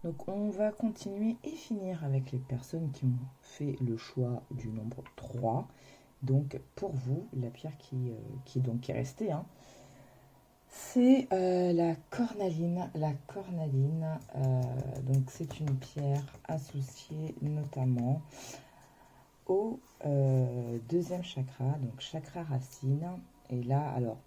Donc on va continuer et finir avec les personnes qui ont fait le choix du nombre 3. Donc pour vous, la pierre qui est restée, hein, c'est la cornaline. La cornaline, donc c'est une pierre associée notamment au deuxième chakra, donc chakra racine. Et là, alors,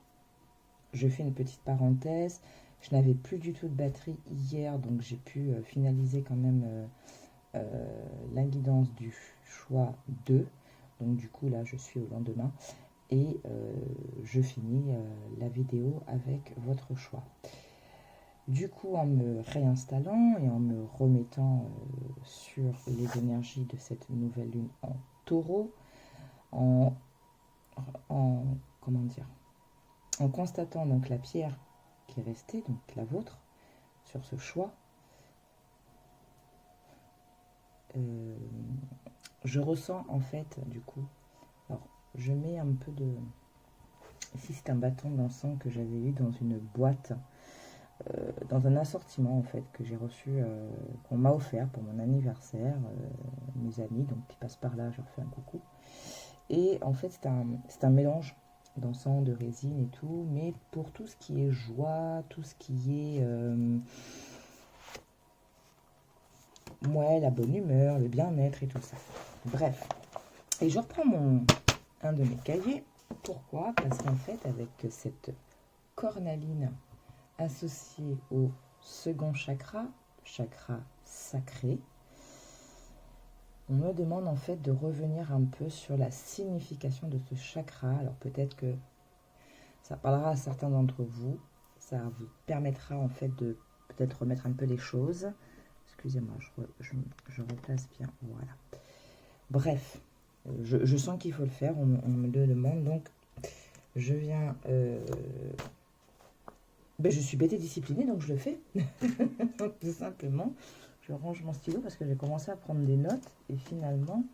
je fais une petite parenthèse. Je n'avais plus du tout de batterie hier, donc j'ai pu finaliser quand même la guidance du choix 2. Donc du coup, là, je suis au lendemain. Et je finis la vidéo avec votre choix. Du coup, en me réinstallant et en me remettant sur les énergies de cette nouvelle lune en taureau, en comment dire, en constatant donc la pierre qui est restée, donc la vôtre, sur ce choix, je ressens en fait du coup, alors je mets un peu de, ici c'est un bâton d'encens que j'avais eu dans une boîte, dans un assortiment en fait que j'ai reçu, qu'on m'a offert pour mon anniversaire, mes amis donc qui passent par là, je leur fais un coucou. Et en fait c'est un mélange d'encens, de résine et tout, mais pour tout ce qui est joie, tout ce qui est ouais, la bonne humeur, le bien-être et tout ça. Bref. Et je reprends un de mes cahiers. Pourquoi? Parce qu'en fait, avec cette cornaline associée au second chakra, chakra sacré, on me demande en fait de revenir un peu sur la signification de ce chakra. Alors peut-être que ça parlera à certains d'entre vous. Ça vous permettra en fait de peut-être remettre un peu les choses. Excusez-moi, je replace bien. Voilà. Bref, je sens qu'il faut le faire. On me le demande. Donc, je viens... ben, je suis bête et disciplinée, donc je le fais. Tout simplement. Je range mon stylo parce que j'ai commencé à prendre des notes. Et finalement,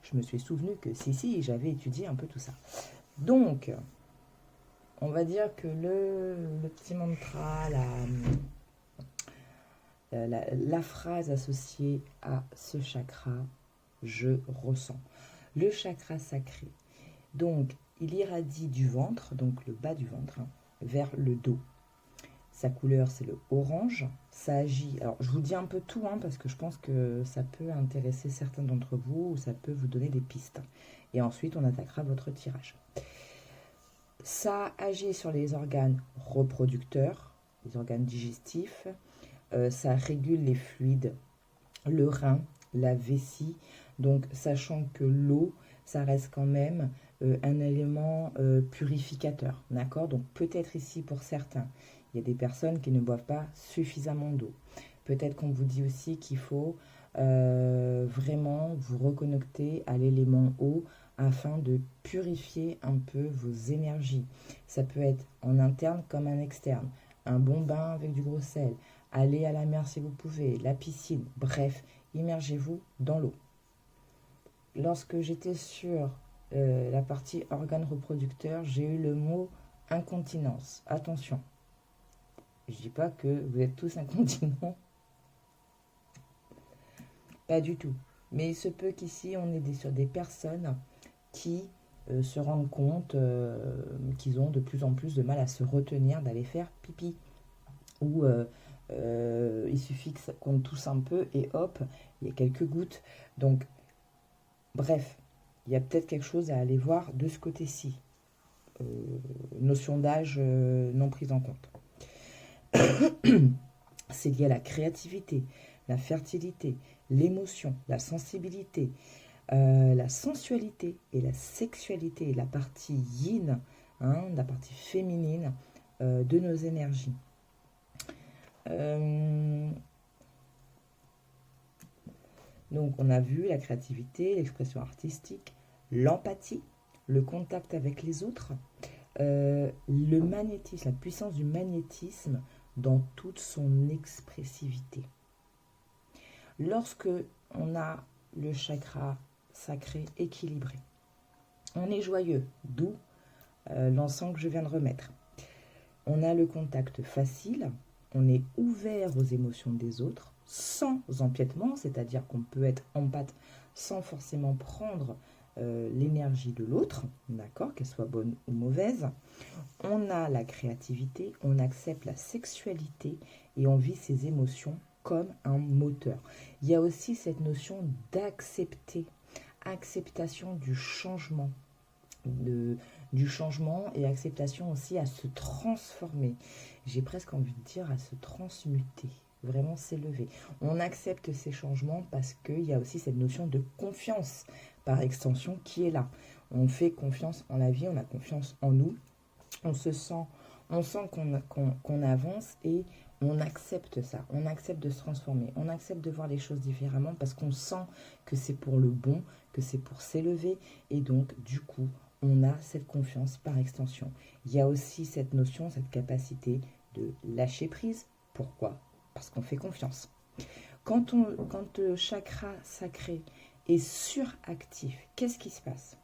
je me suis souvenu que si, j'avais étudié un peu tout ça. Donc, on va dire que le petit mantra, la phrase associée à ce chakra, je ressens. Le chakra sacré. Donc, il irradie du ventre, donc le bas du ventre, hein, vers le dos. Sa couleur, c'est le orange. Ça agit... Alors, je vous dis un peu tout, hein, parce que je pense que ça peut intéresser certains d'entre vous, ou ça peut vous donner des pistes. Et ensuite, on attaquera votre tirage. Ça agit sur les organes reproducteurs, les organes digestifs. Ça régule les fluides, le rein, la vessie. Donc, sachant que l'eau, ça reste quand même un élément purificateur. D'accord? Donc, peut-être ici, pour certains, il y a des personnes qui ne boivent pas suffisamment d'eau. Peut-être qu'on vous dit aussi qu'il faut vraiment vous reconnecter à l'élément eau afin de purifier un peu vos énergies. Ça peut être en interne comme en externe. Un bon bain avec du gros sel. Allez à la mer si vous pouvez. La piscine. Bref, immergez-vous dans l'eau. Lorsque j'étais sur la partie organes reproducteurs, j'ai eu le mot incontinence. Attention. Je ne dis pas que vous êtes tous incontinents. Pas du tout. Mais il se peut qu'ici, on est sur des personnes qui se rendent compte qu'ils ont de plus en plus de mal à se retenir d'aller faire pipi. Ou il suffit qu'on tousse un peu et hop, il y a quelques gouttes. Donc, bref, il y a peut-être quelque chose à aller voir de ce côté-ci. Notion d'âge non prise en compte. C'est lié à la créativité, la fertilité, l'émotion, la sensibilité, la sensualité et la sexualité, la partie yin, hein, la partie féminine de nos énergies. Donc on a vu la créativité, l'expression artistique, l'empathie, le contact avec les autres, le magnétisme, la puissance du magnétisme dans toute son expressivité. Lorsque on a le chakra sacré équilibré, on est joyeux, d'où l'encens que je viens de remettre. On a le contact facile, on est ouvert aux émotions des autres, sans empiètement, c'est-à-dire qu'on peut être empathe sans forcément prendre l'énergie de l'autre, d'accord, qu'elle soit bonne ou mauvaise. On a la créativité, on accepte la sexualité et on vit ses émotions comme un moteur. Il y a aussi cette notion d'accepter, acceptation du changement, du changement et acceptation aussi à se transformer. J'ai presque envie de dire à se transmuter, vraiment s'élever. On accepte ces changements parce qu'il y a aussi cette notion de confiance par extension qui est là. On fait confiance en la vie, on a confiance en nous, on sent qu'on avance et on accepte ça, on accepte de se transformer, on accepte de voir les choses différemment parce qu'on sent que c'est pour le bon, que c'est pour s'élever et donc du coup on a cette confiance par extension. Il y a aussi cette notion, cette capacité de lâcher prise. Pourquoi? Parce qu'on fait confiance. Quand le chakra sacré est suractif, qu'est-ce qui se passe?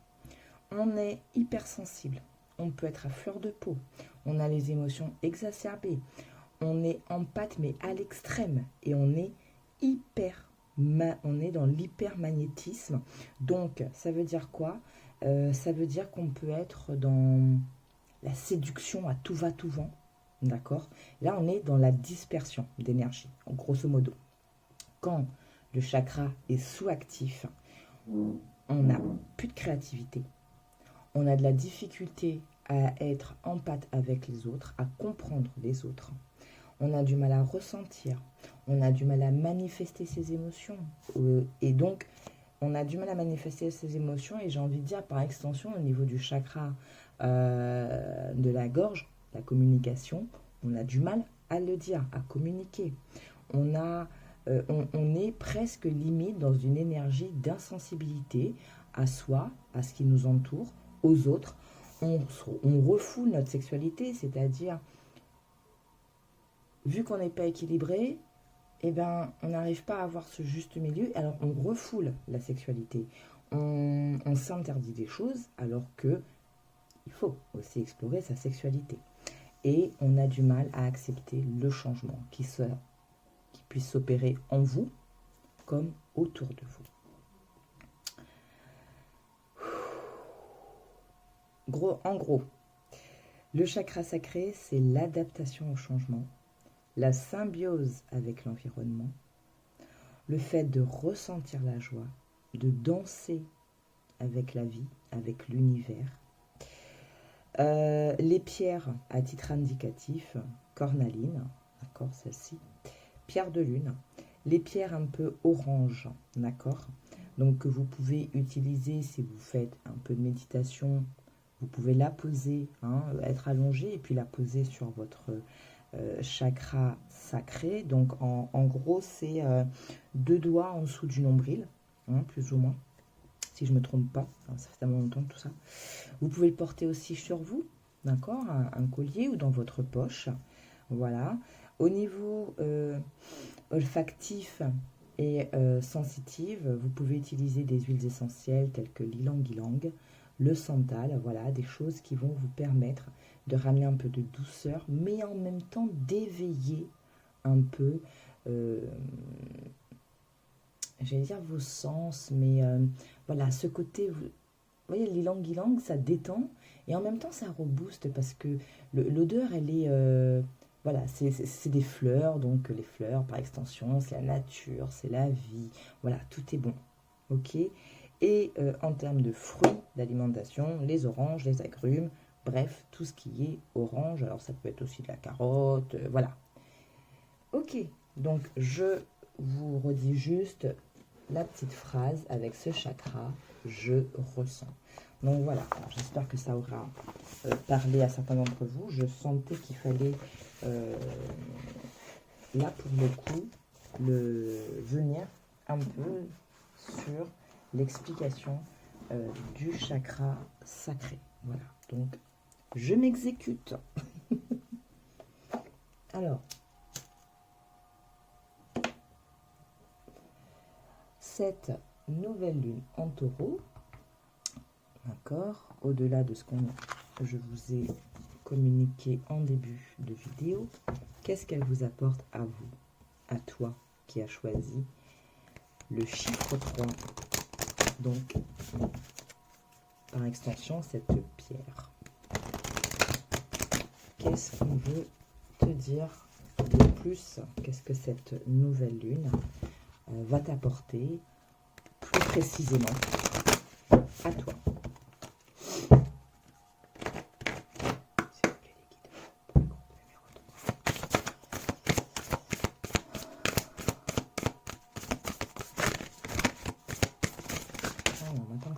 On est hypersensible, on peut être à fleur de peau, on a les émotions exacerbées, on est empathe mais à l'extrême et on est dans l'hypermagnétisme. Donc ça veut dire quoi? Ça veut dire qu'on peut être dans la séduction à tout va tout vent, d'accord? Là on est dans la dispersion d'énergie, grosso modo. Quand le chakra est sous-actif, on n'a plus de créativité, on a de la difficulté à être empathe avec les autres, à comprendre les autres. On a du mal à ressentir, on a du mal à manifester ses émotions. Et donc, on a du mal à manifester ses émotions et j'ai envie de dire par extension au niveau du chakra de la gorge, la communication, on a du mal à le dire, à communiquer. On est presque limite dans une énergie d'insensibilité à soi, à ce qui nous entoure, aux autres. On refoule notre sexualité, c'est-à-dire, vu qu'on n'est pas équilibré, eh ben, on n'arrive pas à avoir ce juste milieu, alors on refoule la sexualité. On s'interdit des choses, alors que il faut aussi explorer sa sexualité. Et on a du mal à accepter le changement qui puisse s'opérer en vous comme autour de vous. En gros, le chakra sacré, c'est l'adaptation au changement, la symbiose avec l'environnement, le fait de ressentir la joie, de danser avec la vie, avec l'univers. Les pierres à titre indicatif, cornaline, d'accord, celle-ci, pierre de lune, les pierres un peu orange, d'accord, donc que vous pouvez utiliser si vous faites un peu de méditation, vous pouvez la poser, être allongé et puis la poser sur votre chakra sacré. Donc en gros, c'est 2 doigts en dessous du nombril, plus ou moins, si je ne me trompe pas. Ça fait tellement longtemps tout ça. Vous pouvez le porter aussi sur vous, d'accord, un collier ou dans votre poche. Voilà. Au niveau olfactif et sensitif, vous pouvez utiliser des huiles essentielles telles que l'ylang-ylang, le santal, voilà, des choses qui vont vous permettre de ramener un peu de douceur, mais en même temps d'éveiller un peu, j'allais dire vos sens, mais voilà, ce côté, vous voyez, l'ylang-ylang, ça détend, et en même temps, ça rebooste, parce que l'odeur, elle est, voilà, c'est des fleurs, donc les fleurs, par extension, c'est la nature, c'est la vie, voilà, tout est bon, ok? Et en termes de fruits, d'alimentation, les oranges, les agrumes, bref, tout ce qui est orange. Alors ça peut être aussi de la carotte, voilà. Ok, donc je vous redis juste la petite phrase avec ce chakra, je ressens. Donc voilà, j'espère que ça aura parlé à certains d'entre vous. Je sentais qu'il fallait, là pour le coup, venir un peu sur l'explication du chakra sacré. Voilà, donc je m'exécute. Alors, cette nouvelle lune en taureau, d'accord, au-delà de ce que je vous ai communiqué en début de vidéo. Qu'est-ce qu'elle vous apporte à vous, à toi qui as choisi le chiffre 3, donc par extension cette pierre. Qu'est-ce qu'on veut te dire de plus? Qu'est-ce que cette nouvelle lune va t'apporter plus précisément à toi?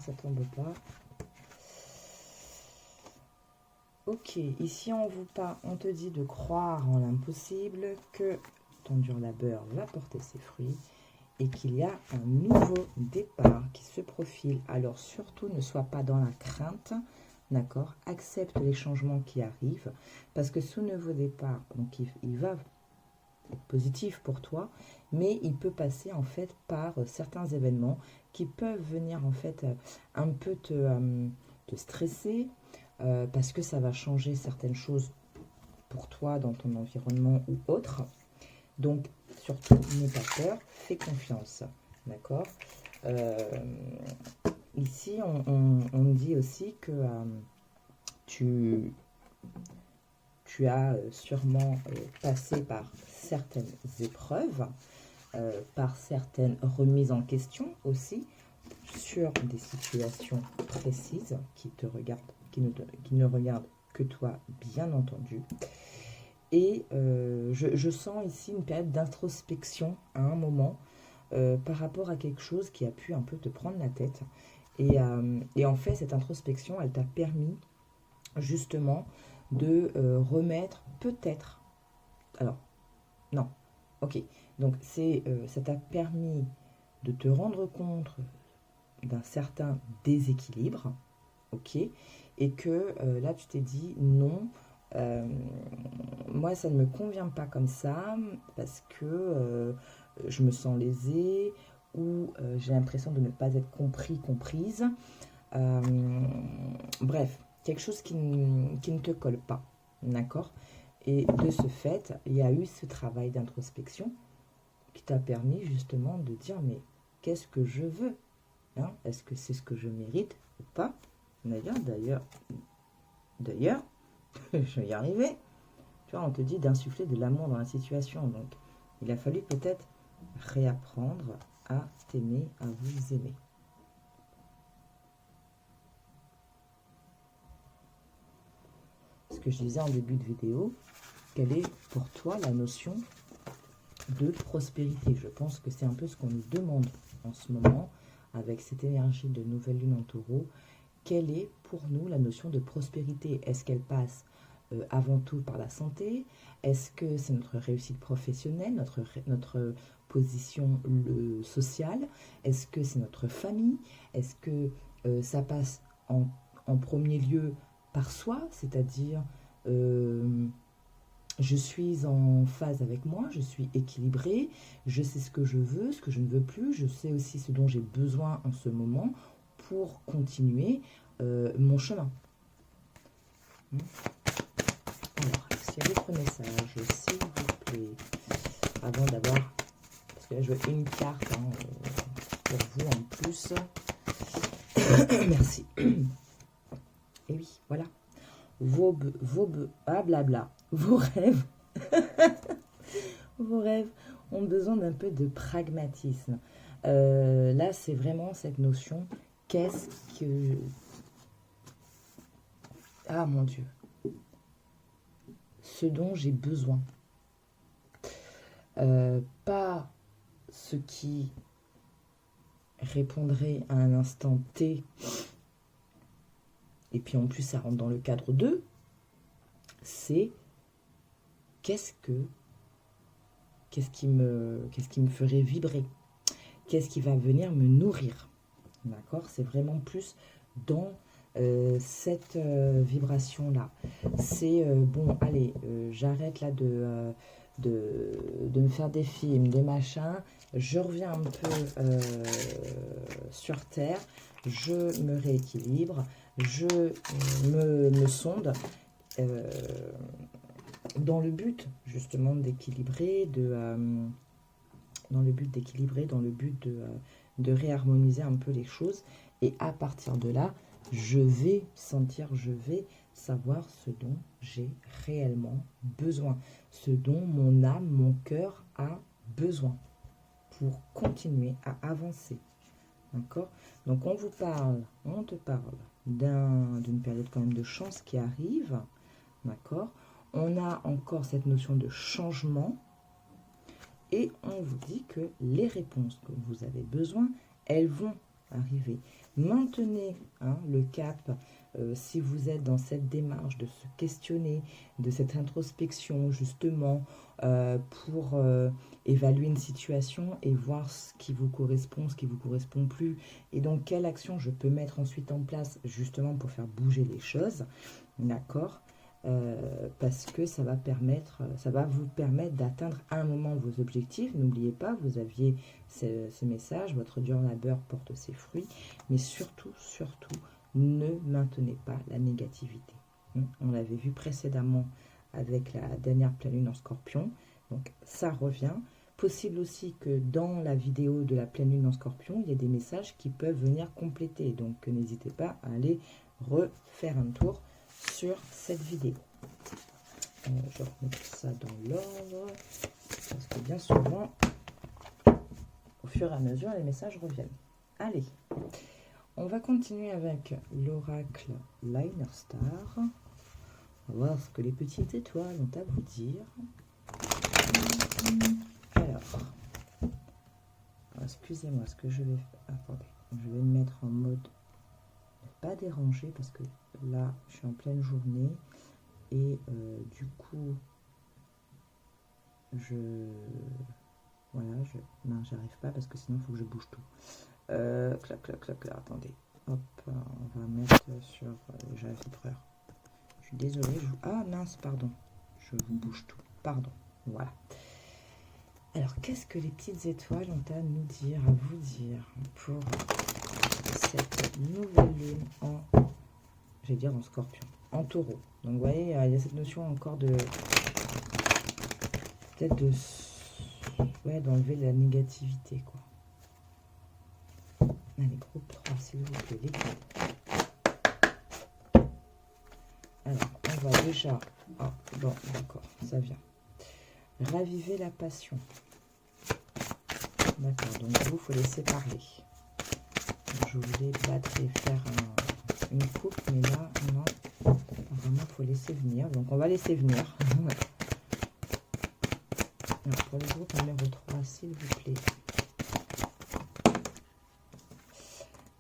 Ça tombe pas. Ok, ici on te dit de croire en l'impossible, que ton dur labeur va porter ses fruits et qu'il y a un nouveau départ qui se profile. Alors surtout ne sois pas dans la crainte, d'accord? Accepte les changements qui arrivent parce que ce nouveau départ, donc il va être positif pour toi, mais il peut passer en fait par certains événements qui peuvent venir en fait un peu te stresser parce que ça va changer certaines choses pour toi dans ton environnement ou autre. Donc surtout n'aie pas peur, fais confiance, d'accord? Ici on dit aussi que tu as sûrement passé par certaines épreuves, par certaines remises en question aussi, sur des situations précises qui te regardent, qui ne regardent que toi, bien entendu. Et je sens ici une période d'introspection à un moment par rapport à quelque chose qui a pu un peu te prendre la tête. Et en fait, cette introspection, elle t'a permis justement de remettre peut-être... Alors, non, ok. Donc, ça t'a permis de te rendre compte d'un certain déséquilibre, ok, et que là, tu t'es dit non, moi, ça ne me convient pas comme ça, parce que je me sens lésée, ou j'ai l'impression de ne pas être comprise. Bref, quelque chose qui ne te colle pas, d'accord? Et de ce fait, il y a eu ce travail d'introspection qui t'a permis justement de dire, mais qu'est-ce que je veux, hein? Est-ce que c'est ce que je mérite ou pas? D'ailleurs, je vais y arriver. Tu vois, on te dit d'insuffler de l'amour dans la situation. Donc, il a fallu peut-être réapprendre à t'aimer, à vous aimer. Ce que je disais en début de vidéo, quelle est pour toi la notion de prospérité? Je pense que c'est un peu ce qu'on nous demande en ce moment avec cette énergie de nouvelle lune en taureau. Quelle est pour nous la notion de prospérité? Est-ce qu'elle passe avant tout par la santé? Est-ce que c'est notre réussite professionnelle, notre position sociale? Est-ce que c'est notre famille? Est-ce que ça passe en premier lieu par soi, c'est-à-dire je suis en phase avec moi, je suis équilibrée, je sais ce que je veux, ce que je ne veux plus, je sais aussi ce dont j'ai besoin en ce moment pour continuer mon chemin. Alors, est-ce qu'il y a d'autres messages, s'il vous plaît, avant d'avoir, parce que là je veux une carte hein, pour vous en plus. Merci. Et oui, voilà. Blabla. Vos rêves. Vos rêves ont besoin d'un peu de pragmatisme. Là, c'est vraiment cette notion. Qu'est-ce que... Ah, mon Dieu. Ce dont j'ai besoin. Pas ce qui répondrait à un instant T. Et puis en plus, ça rentre dans le cadre 2. C'est qu'est-ce qui me ferait vibrer? Qu'est-ce qui va venir me nourrir? D'accord? C'est vraiment plus dans cette vibration-là. C'est, bon, allez, j'arrête là de me faire des films, des machins. Je reviens un peu sur Terre. Je me rééquilibre. Je me sonde. dans le but justement d'équilibrer, dans le but de réharmoniser un peu les choses. Et à partir de là, je vais savoir ce dont j'ai réellement besoin, ce dont mon âme, mon cœur a besoin pour continuer à avancer. D'accord? Donc on te parle d'une période quand même de chance qui arrive. D'accord? On a encore cette notion de changement et on vous dit que les réponses que vous avez besoin, elles vont arriver. Maintenez le cap si vous êtes dans cette démarche de se questionner, de cette introspection justement pour évaluer une situation et voir ce qui vous correspond, ce qui ne vous correspond plus et donc quelle action je peux mettre ensuite en place justement pour faire bouger les choses, d'accord? Parce que ça va vous permettre d'atteindre à un moment vos objectifs. N'oubliez pas, vous aviez ce message, votre dur labeur porte ses fruits, mais surtout, ne maintenez pas la négativité. On l'avait vu précédemment avec la dernière pleine lune en Scorpion, donc ça revient. Possible aussi que dans la vidéo de la pleine lune en Scorpion, il y ait des messages qui peuvent venir compléter, donc n'hésitez pas à aller refaire un tour sur cette vidéo. Je remets tout ça dans l'ordre parce que bien souvent au fur et à mesure les messages reviennent. Allez, on va continuer avec l'oracle Liner Star. On va voir ce que les petites étoiles ont à vous dire. Alors, excusez-moi, ce que je vais faire, attendez, je vais me mettre en mode ne pas déranger parce que là je suis en pleine journée et du coup non, j'arrive pas parce que sinon il faut que je bouge tout. Clac, attendez, hop, on va mettre sur déjà vibreur. Je suis désolée, ah mince, pardon, je vous bouge tout, pardon, voilà. Alors, qu'est-ce que les petites étoiles ont à nous dire, à vous dire pour cette nouvelle lune en, en Scorpion, en Taureau. Donc, vous voyez, il y a cette notion encore de peut-être d'enlever la négativité, quoi. Allez, groupe 3, s'il vous plaît, les cartes. Alors, on va déjà... Ah, bon, d'accord, ça vient. Raviver la passion. D'accord, donc vous, il faut laisser parler. Je voulais battre et faire une coupe, mais là, non. Apparemment, il faut laisser venir. Donc, on va laisser venir. Alors, pour le groupe numéro 3, s'il vous plaît.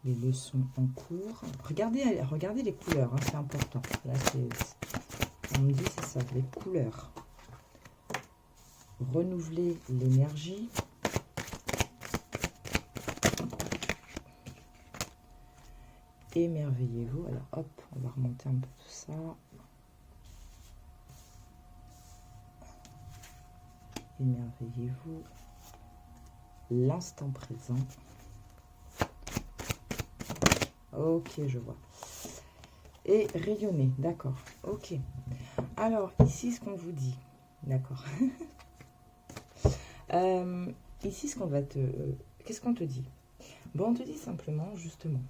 Les leçons en cours. Regardez les couleurs, c'est important. Là, on me dit, c'est ça, les couleurs. Renouveler l'énergie. Émerveillez-vous. Alors, hop, on va remonter un peu tout ça. Émerveillez-vous. L'instant présent. Ok, je vois. Et rayonner, d'accord. Ok. Alors, ici, ce qu'on vous dit. D'accord. Ici, ce qu'on va te... Qu'est-ce qu'on te dit? Bon, on te dit simplement, justement,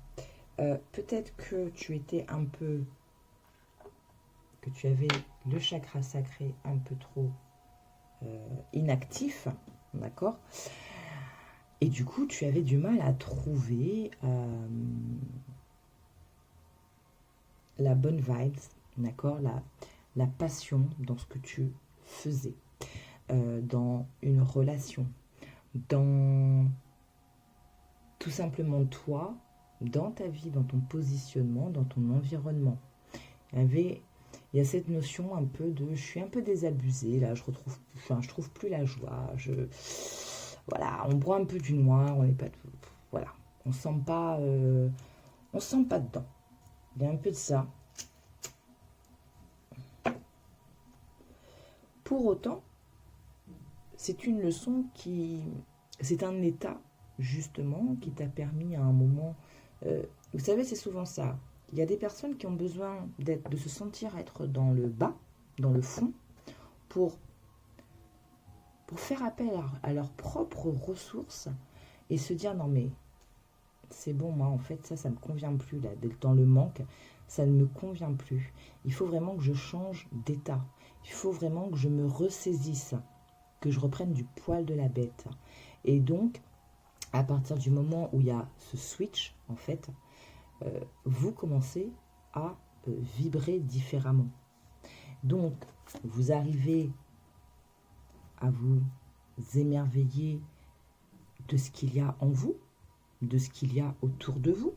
peut-être que tu étais un peu... que tu avais le chakra sacré un peu trop inactif, d'accord? Et du coup, tu avais du mal à trouver la bonne vibe, d'accord? La passion dans ce que tu faisais, dans une relation, dans tout simplement toi, dans ta vie, dans ton positionnement, dans ton environnement. Il y a cette notion un peu de, je suis un peu désabusée, là, je trouve plus la joie, voilà, on boit un peu du noir, on n'est pas, voilà, on sent pas dedans. Il y a un peu de ça. Pour autant, c'est une leçon c'est un état justement qui t'a permis à un moment, vous savez, c'est souvent ça. il y a des personnes qui ont besoin de se sentir être dans le bas, dans le fond, pour faire appel à leurs propres ressources et se dire non mais c'est bon, moi en fait ça me convient plus, là, d'être dans le manque, ça ne me convient plus. Il faut vraiment que je change d'état. Il faut vraiment que je me ressaisisse, que je reprenne du poil de la bête. Et donc, à partir du moment où il y a ce switch, en fait, vous commencez à vibrer différemment. Donc, vous arrivez à vous émerveiller de ce qu'il y a en vous, de ce qu'il y a autour de vous,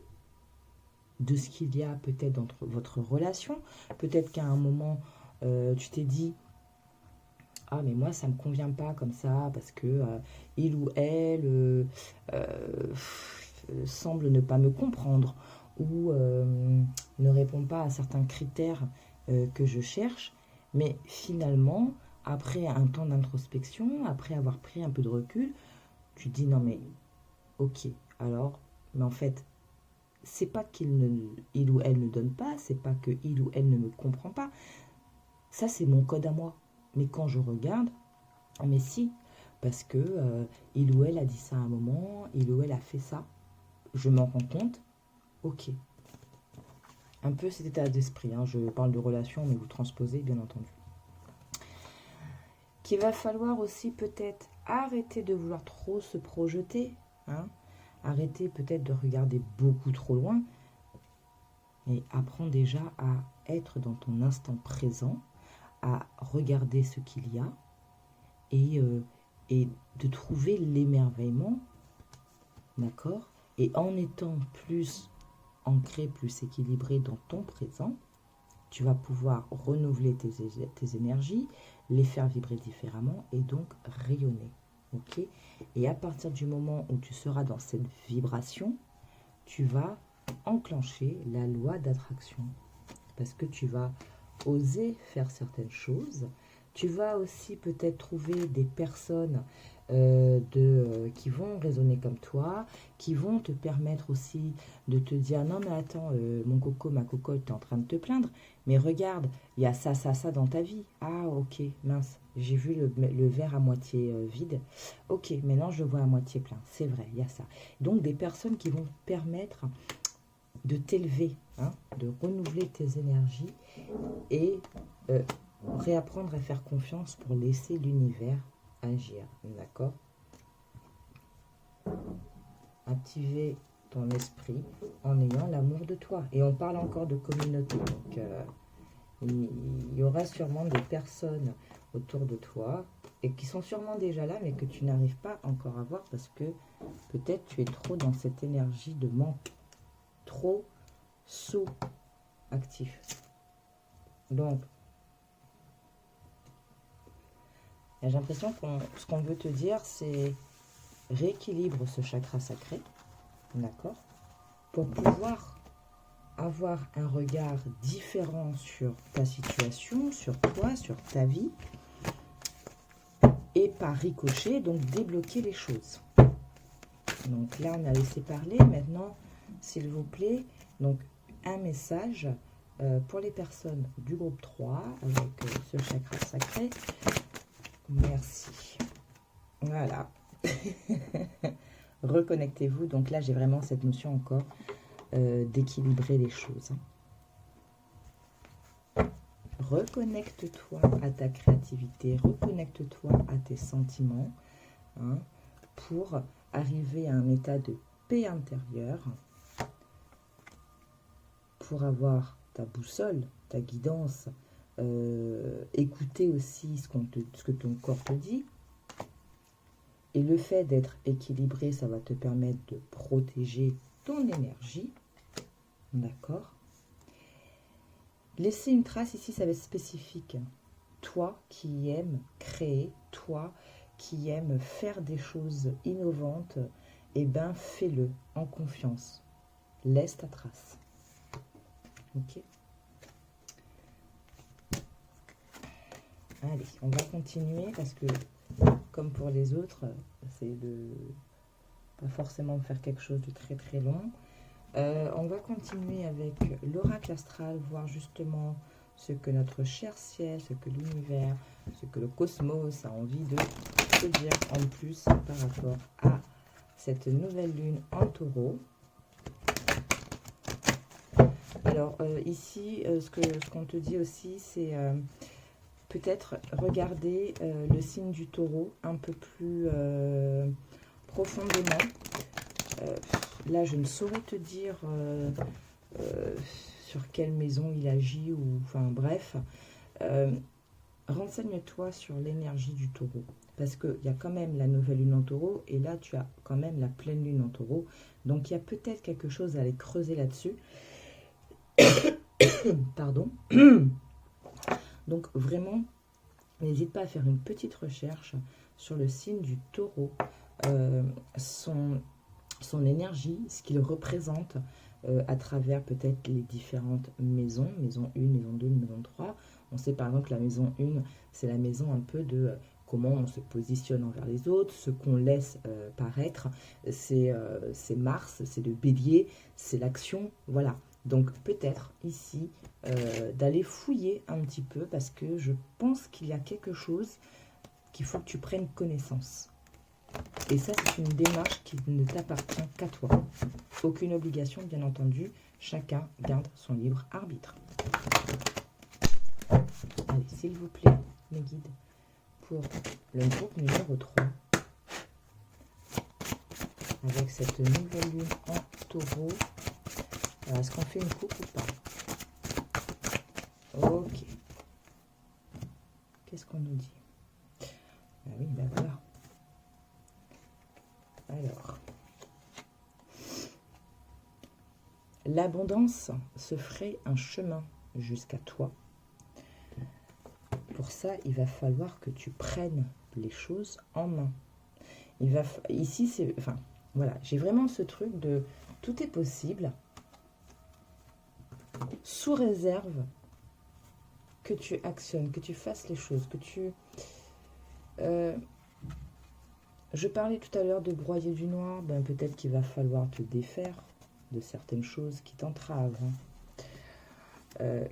de ce qu'il y a peut-être dans votre relation. Peut-être qu'à un moment, tu t'es dit « Ah, mais moi, ça ne me convient pas comme ça, parce que il ou elle semble ne pas me comprendre, ou ne répond pas à certains critères que je cherche. » Mais finalement, après un temps d'introspection, après avoir pris un peu de recul, tu te dis « Non, mais ok, alors, mais en fait, c'est pas il ou elle ne donne pas, c'est pas que il ou elle ne me comprend pas. Ça, c'est mon code à moi. Mais quand je regarde, mais si, parce que il ou elle a dit ça à un moment, il ou elle a fait ça, je m'en rends compte, ok. Un peu cet état d'esprit, hein, je parle de relation, mais vous transposez, bien entendu. Qu'il va falloir aussi peut-être arrêter de vouloir trop se projeter, hein, arrêter peut-être de regarder beaucoup trop loin, et apprends déjà à être dans ton instant présent, à regarder ce qu'il y a, et de trouver l'émerveillement, d'accord? Et en étant plus ancré, plus équilibré dans ton présent, tu vas pouvoir renouveler tes énergies, les faire vibrer différemment et donc rayonner. Ok? Et à partir du moment où tu seras dans cette vibration, tu vas enclencher la loi d'attraction. Parce que tu vas oser faire certaines choses. Tu vas aussi peut-être trouver des personnes qui vont résonner comme toi, qui vont te permettre aussi de te dire non mais attends, mon coco, ma cocotte, tu es en train de te plaindre, mais regarde, il y a ça, ça, ça dans ta vie. Ah ok, mince, j'ai vu le verre à moitié vide. Ok, maintenant je le vois à moitié plein. C'est vrai, il y a ça. Donc des personnes qui vont permettre de t'élever, hein, de renouveler tes énergies et réapprendre à faire confiance pour laisser l'univers agir, d'accord? Activer ton esprit en ayant l'amour de toi. Et on parle encore de communauté, donc il y aura sûrement des personnes autour de toi et qui sont sûrement déjà là, mais que tu n'arrives pas encore à voir parce que peut-être tu es trop dans cette énergie de manque, trop sous-actif. Donc, j'ai l'impression que ce qu'on veut te dire, c'est rééquilibre ce chakra sacré, d'accord, pour pouvoir avoir un regard différent sur ta situation, sur toi, sur ta vie, et par ricochet, donc débloquer les choses. Donc là, on a laissé parler. Maintenant, s'il vous plaît, donc un message pour les personnes du groupe 3 avec ce chakra sacré. Merci. Voilà. Reconnectez-vous. Donc là, j'ai vraiment cette notion encore d'équilibrer les choses. Reconnecte-toi à ta créativité, reconnecte-toi à tes sentiments, hein, pour arriver à un état de paix intérieure, pour avoir ta boussole, ta guidance, écouter aussi ce que ton corps te dit. Et le fait d'être équilibré, ça va te permettre de protéger ton énergie. D'accord? Laisser une trace ici, ça va être spécifique. Toi qui aimes créer, toi qui aimes faire des choses innovantes, eh bien fais-le en confiance. Laisse ta trace. Ok? Allez, on va continuer parce que, comme pour les autres, c'est de pas forcément faire quelque chose de très très long. On va continuer avec l'oracle astral, voir justement ce que notre cher ciel, ce que l'univers, ce que le cosmos a envie de se dire en plus par rapport à cette nouvelle lune en taureau. Alors ici, ce qu'on te dit aussi, c'est peut-être regarder le signe du taureau un peu plus profondément. Là, je ne saurais te dire sur quelle maison il agit, ou enfin bref. Renseigne-toi sur l'énergie du taureau, parce qu'il y a quand même la nouvelle lune en taureau, et là, tu as quand même la pleine lune en taureau. Donc, il y a peut-être quelque chose à aller creuser là-dessus. Pardon. Donc, vraiment, n'hésite pas à faire une petite recherche sur le signe du taureau, son énergie, ce qu'il représente à travers peut-être les différentes maisons, maison 1, maison 2, maison 3. On sait par exemple que la maison 1, c'est la maison un peu de comment on se positionne envers les autres, ce qu'on laisse paraître, c'est Mars, c'est le bélier, c'est l'action, voilà. Donc peut-être ici d'aller fouiller un petit peu, parce que je pense qu'il y a quelque chose qu'il faut que tu prennes connaissance. Et ça, c'est une démarche qui ne t'appartient qu'à toi. Aucune obligation, bien entendu. Chacun garde son libre arbitre. Allez, s'il vous plaît, mes guides, pour le groupe numéro 3. Avec cette nouvelle lune en taureau. Est-ce qu'on fait une coupe ou pas? Ok. Qu'est-ce qu'on nous dit? Ah oui, ben voilà. Alors, l'abondance se ferait un chemin jusqu'à toi. Pour ça, il va falloir que tu prennes les choses en main. Ici, c'est, enfin, voilà, j'ai vraiment ce truc de tout est possible, sous réserve que tu actionnes, que tu fasses les choses, que tu... je parlais tout à l'heure de broyer du noir, ben peut-être qu'il va falloir te défaire de certaines choses qui t'entravent,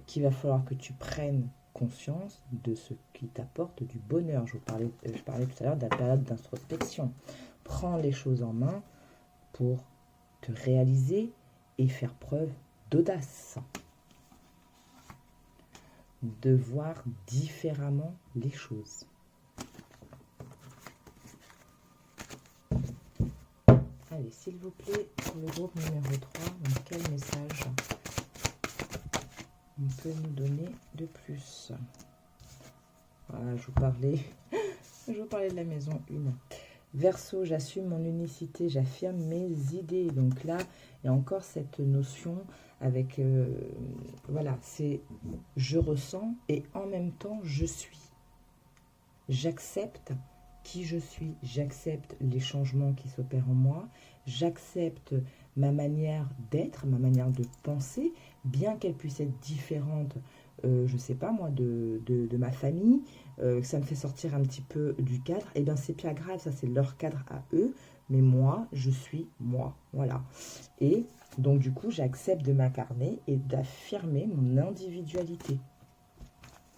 qu'il va falloir que tu prennes conscience de ce qui t'apporte du bonheur. Je parlais tout à l'heure de la période d'introspection. Prends les choses en main pour te réaliser et faire preuve d'audace. De voir différemment les choses. Allez, s'il vous plaît, pour le groupe numéro 3, donc quel message on peut nous donner de plus? Voilà, je vous parlais de la maison 1. Verseau, j'assume mon unicité, j'affirme mes idées. Donc là, il y a encore cette notion avec, voilà, c'est je ressens et en même temps je suis. J'accepte qui je suis, j'accepte les changements qui s'opèrent en moi, j'accepte ma manière d'être, ma manière de penser, bien qu'elle puisse être différente, je ne sais pas moi, de ma famille, ça me fait sortir un petit peu du cadre, et bien c'est pas grave, ça c'est leur cadre à eux, mais moi, je suis moi, voilà. Et donc du coup, j'accepte de m'incarner et d'affirmer mon individualité.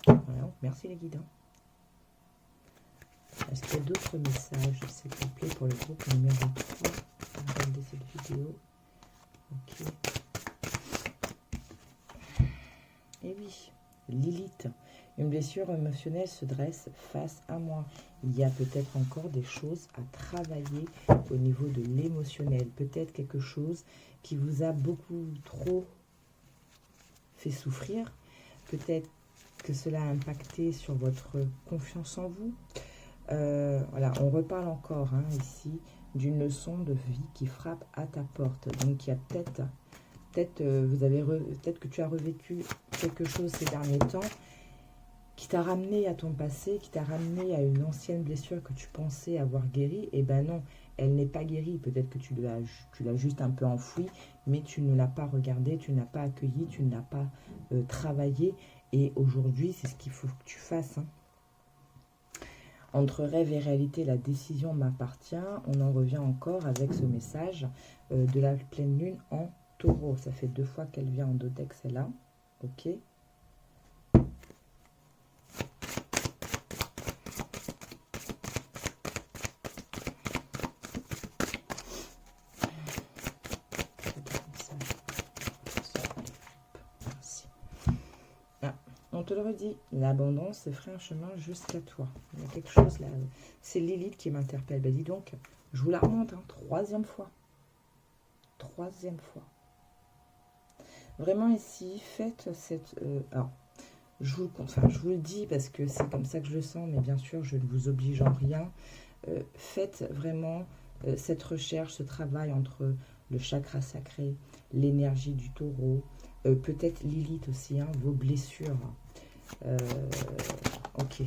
Voilà, merci les guides. Est-ce qu'il y a d'autres messages, s'il vous plaît, pour le groupe numéro 3? Regardez cette vidéo. Ok. Et oui, Lilith, une blessure émotionnelle se dresse face à moi. Il y a peut-être encore des choses à travailler au niveau de l'émotionnel. Peut-être quelque chose qui vous a beaucoup trop fait souffrir. Peut-être que cela a impacté sur votre confiance en vous. Voilà, on reparle encore ici d'une leçon de vie qui frappe à ta porte. Donc il y a peut-être que tu as revécu quelque chose ces derniers temps qui t'a ramené à ton passé, qui t'a ramené à une ancienne blessure que tu pensais avoir guérie. Et ben non, elle n'est pas guérie. Peut-être que tu l'as juste un peu enfouie, mais tu ne l'as pas regardée, tu ne l'as pas accueillie, tu ne l'as pas travaillée. Et aujourd'hui, c'est ce qu'il faut que tu fasses. Entre rêve et réalité, la décision m'appartient. On en revient encore avec ce message de la pleine lune en Taureau, ça fait 2 fois qu'elle vient en dodex, celle-là. Ok. On te le redit, l'abondance ferait un chemin jusqu'à toi. Il y a quelque chose là. C'est Lilith qui m'interpelle. Ben dis donc, je vous la remonte, hein, 3e fois. 3e fois. Vraiment ici, faites cette... alors, je vous le dis parce que c'est comme ça que je le sens, mais bien sûr, je ne vous oblige en rien. Faites vraiment cette recherche, ce travail entre le chakra sacré, l'énergie du taureau, peut-être Lilith aussi, hein, vos blessures. Ok.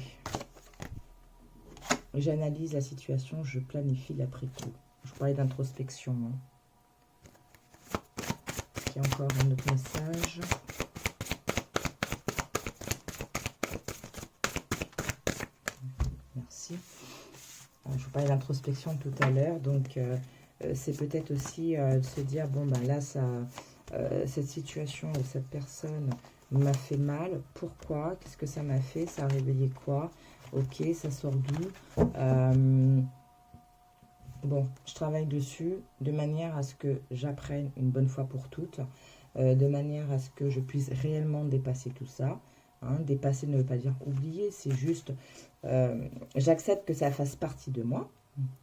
J'analyse la situation, je planifie l'après-coup. Je parlais d'introspection. Hein. Il y a encore un autre message. Merci. Je vous parlais d'introspection tout à l'heure, donc c'est peut-être aussi se dire, bon, ben là, cette situation ou cette personne m'a fait mal. Pourquoi? Qu'est-ce que ça m'a fait? Ça a réveillé quoi? Ok, ça sort d'où? Bon, je travaille dessus de manière à ce que j'apprenne une bonne fois pour toutes, de manière à ce que je puisse réellement dépasser tout ça. Hein. Dépasser ne veut pas dire oublier, c'est juste, j'accepte que ça fasse partie de moi,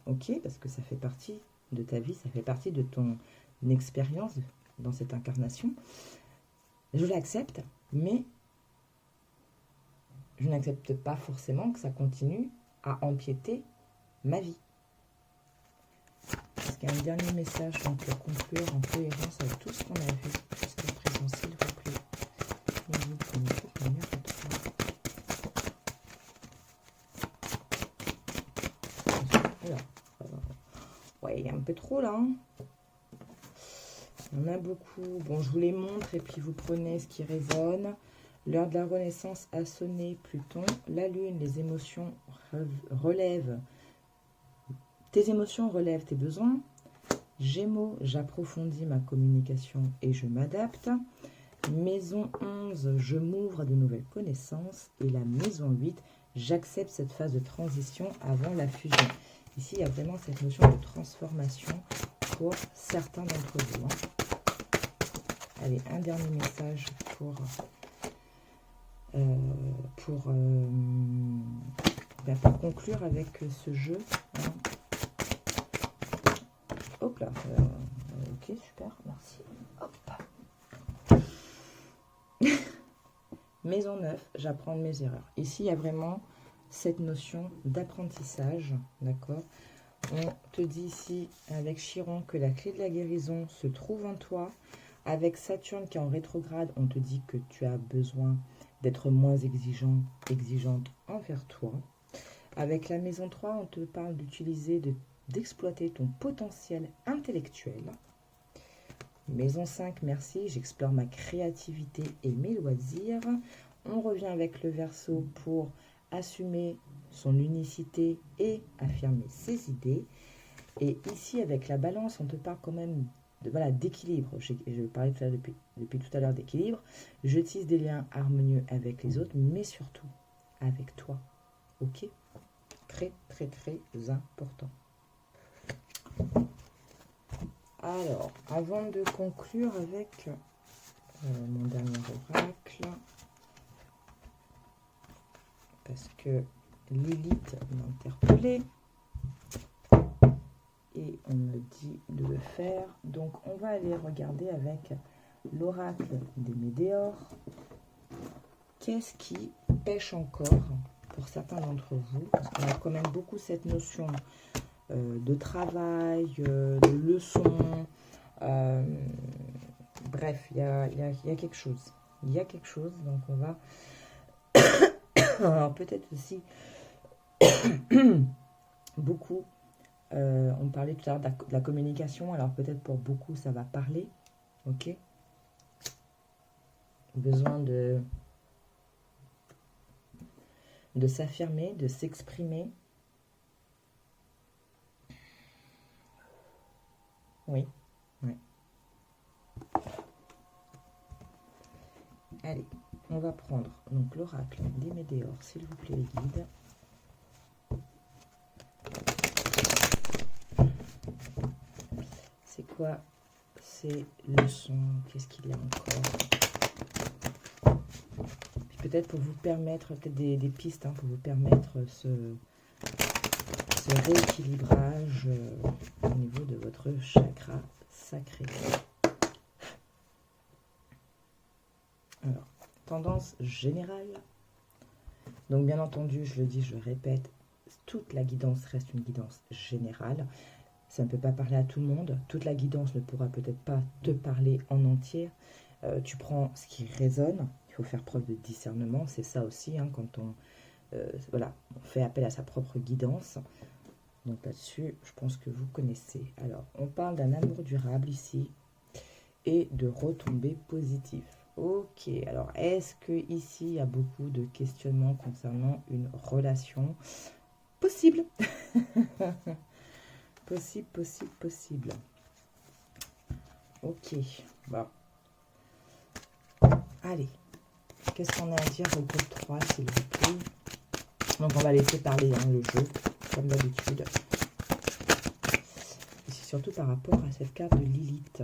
ok, parce que ça fait partie de ta vie, ça fait partie de ton expérience dans cette incarnation. Je l'accepte, mais je n'accepte pas forcément que ça continue à empiéter ma vie. Est-ce qu'il y a un dernier message donc, pour conclure en cohérence avec tout ce qu'on a vu jusqu'à présent, s'il vous plaît? Ouais, il y a un peu trop là. Hein. On a beaucoup. Bon, je vous les montre et puis vous prenez ce qui résonne. L'heure de la renaissance a sonné, Pluton. La lune, les émotions relèvent. Tes émotions relèvent tes besoins. Gémeaux, j'approfondis ma communication et je m'adapte. Maison 11, je m'ouvre à de nouvelles connaissances. Et la maison 8, j'accepte cette phase de transition avant la fusion. Ici, il y a vraiment cette notion de transformation pour certains d'entre vous. Hein. Allez, un dernier message pour conclure avec ce jeu. Hein. Hop là. Ok, super, merci. Hop. Maison 9, j'apprends de mes erreurs. Ici, il y a vraiment cette notion d'apprentissage, d'accord? On te dit ici, avec Chiron, que la clé de la guérison se trouve en toi. Avec Saturne qui est en rétrograde, on te dit que tu as besoin d'être moins exigeante envers toi. Avec la maison 3, on te parle d'utiliser, d'exploiter ton potentiel intellectuel. Maison 5, merci, j'explore ma créativité et mes loisirs. On revient avec le Verseau pour assumer son unicité et affirmer ses idées. Et ici, avec la Balance, on te parle quand même d'équilibre. Je parlais depuis tout à l'heure d'équilibre. Je tisse des liens harmonieux avec les autres, mais surtout avec toi. Ok? Très, très, très important. Alors, avant de conclure avec mon dernier oracle, parce que Lilith m'a interpellée et on me dit de le faire. Donc, on va aller regarder avec l'oracle des Médéors. Qu'est-ce qui pêche encore pour certains d'entre vous? Parce qu'on a quand même beaucoup cette notion de travail, de leçon. Bref, il y a quelque chose. Il y a quelque chose, donc on va... Alors peut-être aussi beaucoup, on parlait tout à l'heure de la communication, alors peut-être pour beaucoup ça va parler, ok? Besoin de s'affirmer, de s'exprimer. Oui, oui. Allez, on va prendre donc l'oracle des Médéors, s'il vous plaît, les guides. C'est quoi ces leçons? Qu'est-ce qu'il y a encore? Peut-être pour vous permettre, peut-être des pistes, hein, pour vous permettre ce rééquilibrage au niveau de votre chakra sacré. Alors, tendance générale. Donc, bien entendu, je le dis, je le répète, toute la guidance reste une guidance générale. Ça ne peut pas parler à tout le monde. Toute la guidance ne pourra peut-être pas te parler en entier. Tu prends ce qui résonne. Il faut faire preuve de discernement. C'est ça aussi, hein, quand on fait appel à sa propre guidance. Donc là-dessus, je pense que vous connaissez. Alors, on parle d'un amour durable ici et de retombées positives. Ok, alors est-ce que ici il y a beaucoup de questionnements concernant une relation? Possible. Possible. Ok, bon. Allez, qu'est-ce qu'on a à dire au groupe 3, s'il vous plaît? Donc on va laisser parler, hein, le jeu, comme d'habitude. Et c'est surtout par rapport à cette carte de Lilith.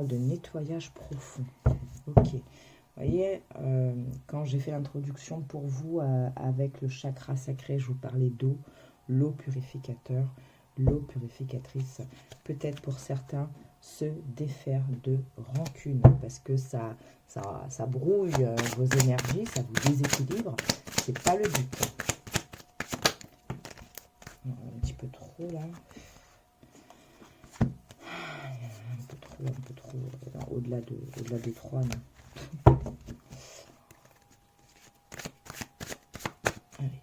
De nettoyage profond. Ok, vous voyez, quand j'ai fait l'introduction pour vous avec le chakra sacré, je vous parlais d'eau, l'eau purificateur, l'eau purificatrice. Peut-être pour certains se défaire de rancune parce que ça brouille vos énergies, ça vous déséquilibre. C'est pas le but. Un petit peu trop là. Un peu trop au-delà de 3. Allez.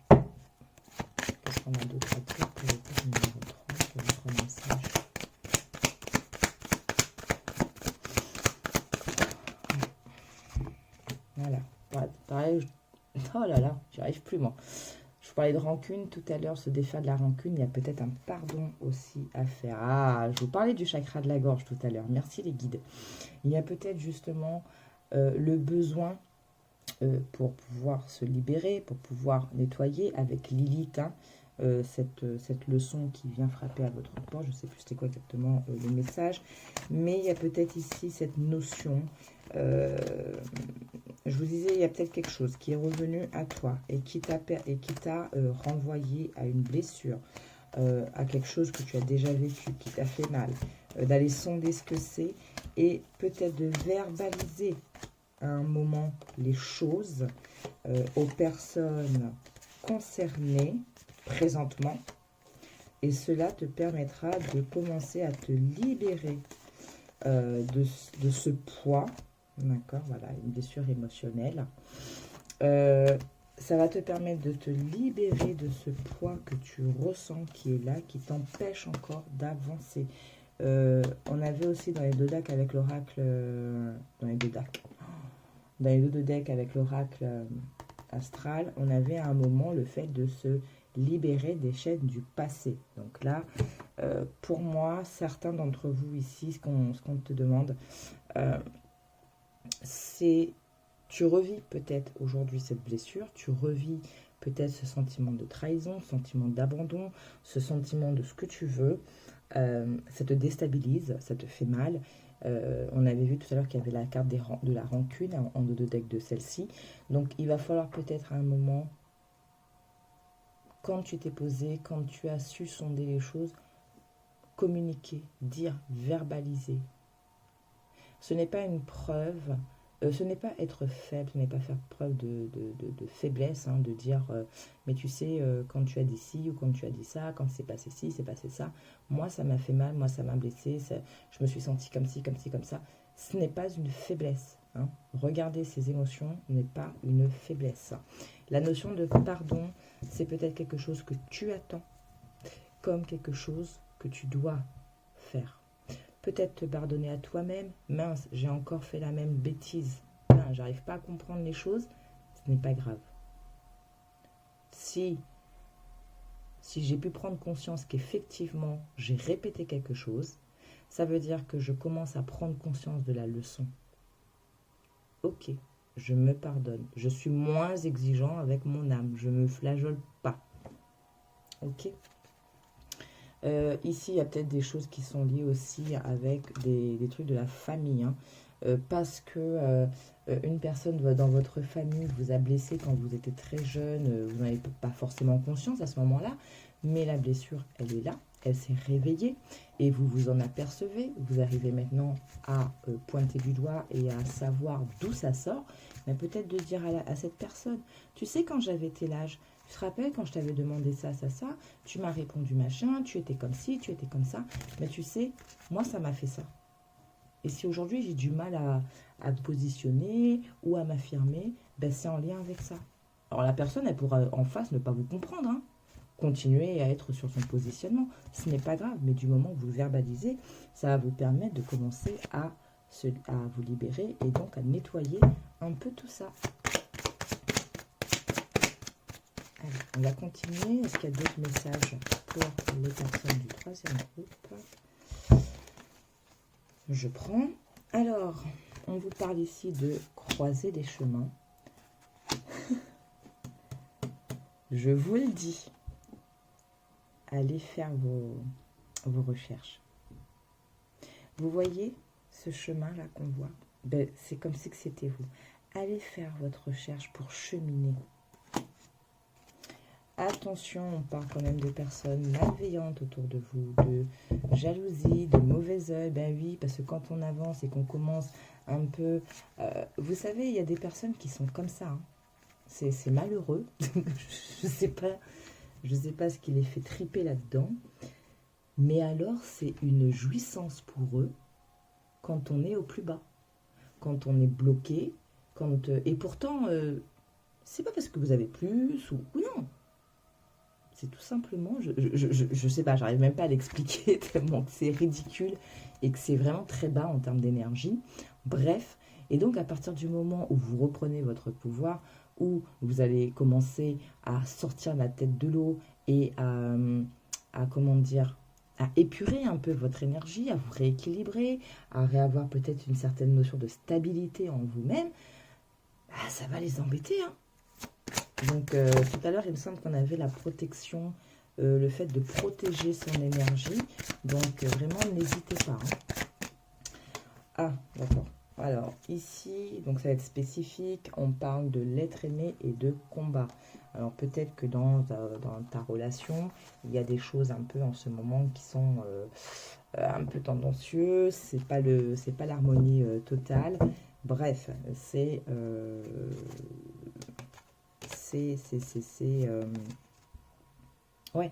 Qu'est-ce qu'on a d'autre à dire pour le coup numéro 3, pour votre message? Voilà. Pareil, oh là là, j'y arrive plus moi. Je parlais de rancune tout à l'heure, se défaire de la rancune, il y a peut-être un pardon aussi à faire. Ah, je vous parlais du chakra de la gorge tout à l'heure, merci les guides. Il y a peut-être justement le besoin pour pouvoir se libérer, pour pouvoir nettoyer avec Lilith, hein, cette leçon qui vient frapper à votre porte. Je ne sais plus c'était quoi exactement le message, mais il y a peut-être ici cette notion, je vous disais, il y a peut-être quelque chose qui est revenu à toi et qui t'a renvoyé à une blessure, à quelque chose que tu as déjà vécu, qui t'a fait mal, d'aller sonder ce que c'est et peut-être de verbaliser à un moment les choses aux personnes concernées présentement, et cela te permettra de commencer à te libérer de ce poids, d'accord, voilà, une blessure émotionnelle. Ça va te permettre de te libérer de ce poids que tu ressens qui est là, qui t'empêche encore d'avancer. On avait aussi dans les deux decks avec l'oracle, dans les deux decks avec l'oracle astral, on avait à un moment le fait de se libérer des chaînes du passé. Donc là, pour moi, certains d'entre vous ici, ce qu'on te demande, c'est, tu revis peut-être aujourd'hui cette blessure, tu revis peut-être ce sentiment de trahison, ce sentiment d'abandon, ce sentiment de ce que tu veux, ça te déstabilise, ça te fait mal. On avait vu tout à l'heure qu'il y avait la carte de la rancune en deux decks de celle-ci. Donc il va falloir peut-être à un moment, quand tu t'es posé, quand tu as su sonder les choses, communiquer, dire, verbaliser. Ce n'est pas une preuve, ce n'est pas être faible, ce n'est pas faire preuve de faiblesse, hein, de dire mais tu sais, quand tu as dit ci ou quand tu as dit ça, quand c'est passé ci, c'est passé ça, moi ça m'a fait mal, moi ça m'a blessé, je me suis sentie comme ci, comme ci, comme ça. Ce n'est pas une faiblesse. Hein. Regarder ses émotions n'est pas une faiblesse. La notion de pardon, c'est peut-être quelque chose que tu attends comme quelque chose que tu dois faire. peut-être te pardonner à toi-même. Mince, j'ai encore fait la même bêtise. J'arrive pas à comprendre les choses. Ce n'est pas grave. Si j'ai pu prendre conscience qu'effectivement j'ai répété quelque chose, ça veut dire que je commence à prendre conscience de la leçon. Ok, je me pardonne. Je suis moins exigeant avec mon âme. Je me flageole pas. Ok. Ici, il y a peut-être des choses qui sont liées aussi avec des trucs de la famille. Hein. Parce que une personne dans votre famille vous a blessé quand vous étiez très jeune, vous n'avez pas forcément conscience à ce moment-là, mais la blessure, elle est là, elle s'est réveillée et vous vous en apercevez. Vous arrivez maintenant à pointer du doigt et à savoir d'où ça sort, mais peut-être de dire à cette personne, tu sais, quand j'avais tel âge, tu te rappelles quand je t'avais demandé ça, tu m'as répondu machin, tu étais comme ci, tu étais comme ça, mais tu sais, moi ça m'a fait ça. Et si aujourd'hui j'ai du mal à me positionner ou à m'affirmer, ben c'est en lien avec ça. Alors la personne, elle pourra en face ne pas vous comprendre, hein. Continuer à être sur son positionnement, ce n'est pas grave, mais du moment que vous verbalisez, ça va vous permettre de commencer à vous libérer et donc à nettoyer un peu tout ça. Allez, on va continuer. Est-ce qu'il y a d'autres messages pour les personnes du troisième groupe? Je prends. Alors, on vous parle ici de croiser les chemins. Je vous le dis, allez faire vos recherches. Vous voyez ce chemin-là qu'on voit? Ben, c'est comme si c'était vous. Allez faire votre recherche pour cheminer. Attention, on parle quand même de personnes malveillantes autour de vous, de jalousie, de mauvais œil. Ben oui, parce que quand on avance et qu'on commence un peu... vous savez, il y a des personnes qui sont comme ça. Hein. C'est malheureux. Je sais pas ce qui les fait triper là-dedans. Mais alors, c'est une jouissance pour eux quand on est au plus bas. Quand on est bloqué. Et pourtant, c'est pas parce que vous avez plus ou non. C'est tout simplement, je sais pas, j'arrive même pas à l'expliquer tellement que c'est ridicule et que c'est vraiment très bas en termes d'énergie. Bref, et donc à partir du moment où vous reprenez votre pouvoir, où vous allez commencer à sortir la tête de l'eau et à comment dire, à épurer un peu votre énergie, à vous rééquilibrer, à réavoir peut-être une certaine notion de stabilité en vous-même, bah, ça va les embêter, hein. Donc, tout à l'heure, il me semble qu'on avait la protection, le fait de protéger son énergie. Donc, vraiment, n'hésitez pas. Hein. Ah, d'accord. Alors, ici, donc ça va être spécifique. On parle de l'être aimé et de combat. Alors, peut-être que dans ta relation, il y a des choses un peu en ce moment qui sont un peu tendancieuses. C'est pas l'harmonie totale. Bref, ouais,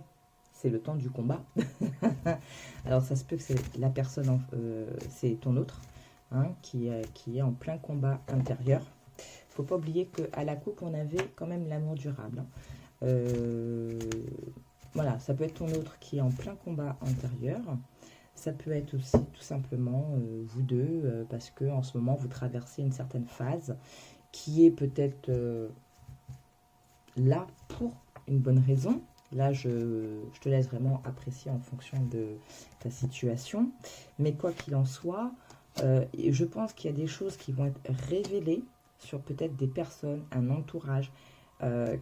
c'est le temps du combat. Alors ça se peut que c'est la personne, c'est ton autre, hein, qui est en plein combat intérieur. Faut pas oublier qu'à la coupe on avait quand même l'amour durable. Hein. Voilà, ça peut être ton autre qui est en plein combat intérieur. Ça peut être aussi tout simplement vous deux, parce que en ce moment vous traversez une certaine phase qui est peut-être là pour une bonne raison. Là, je te laisse vraiment apprécier en fonction de ta situation. Mais quoi qu'il en soit, je pense qu'il y a des choses qui vont être révélées sur peut-être des personnes, un entourage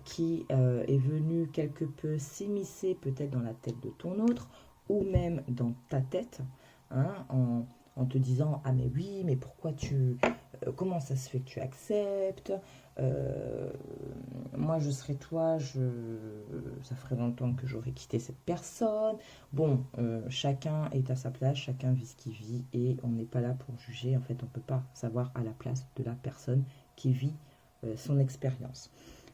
qui est venu quelque peu s'immiscer peut-être dans la tête de ton autre ou même dans ta tête, hein, en te disant « Ah mais oui, mais pourquoi comment ça se fait que tu acceptes ? Moi je serais toi, ça ferait longtemps que j'aurais quitté cette personne. » Bon, chacun est à sa place, chacun vit ce qu'il vit et on n'est pas là pour juger. En fait, on ne peut pas savoir à la place de la personne qui vit son expérience.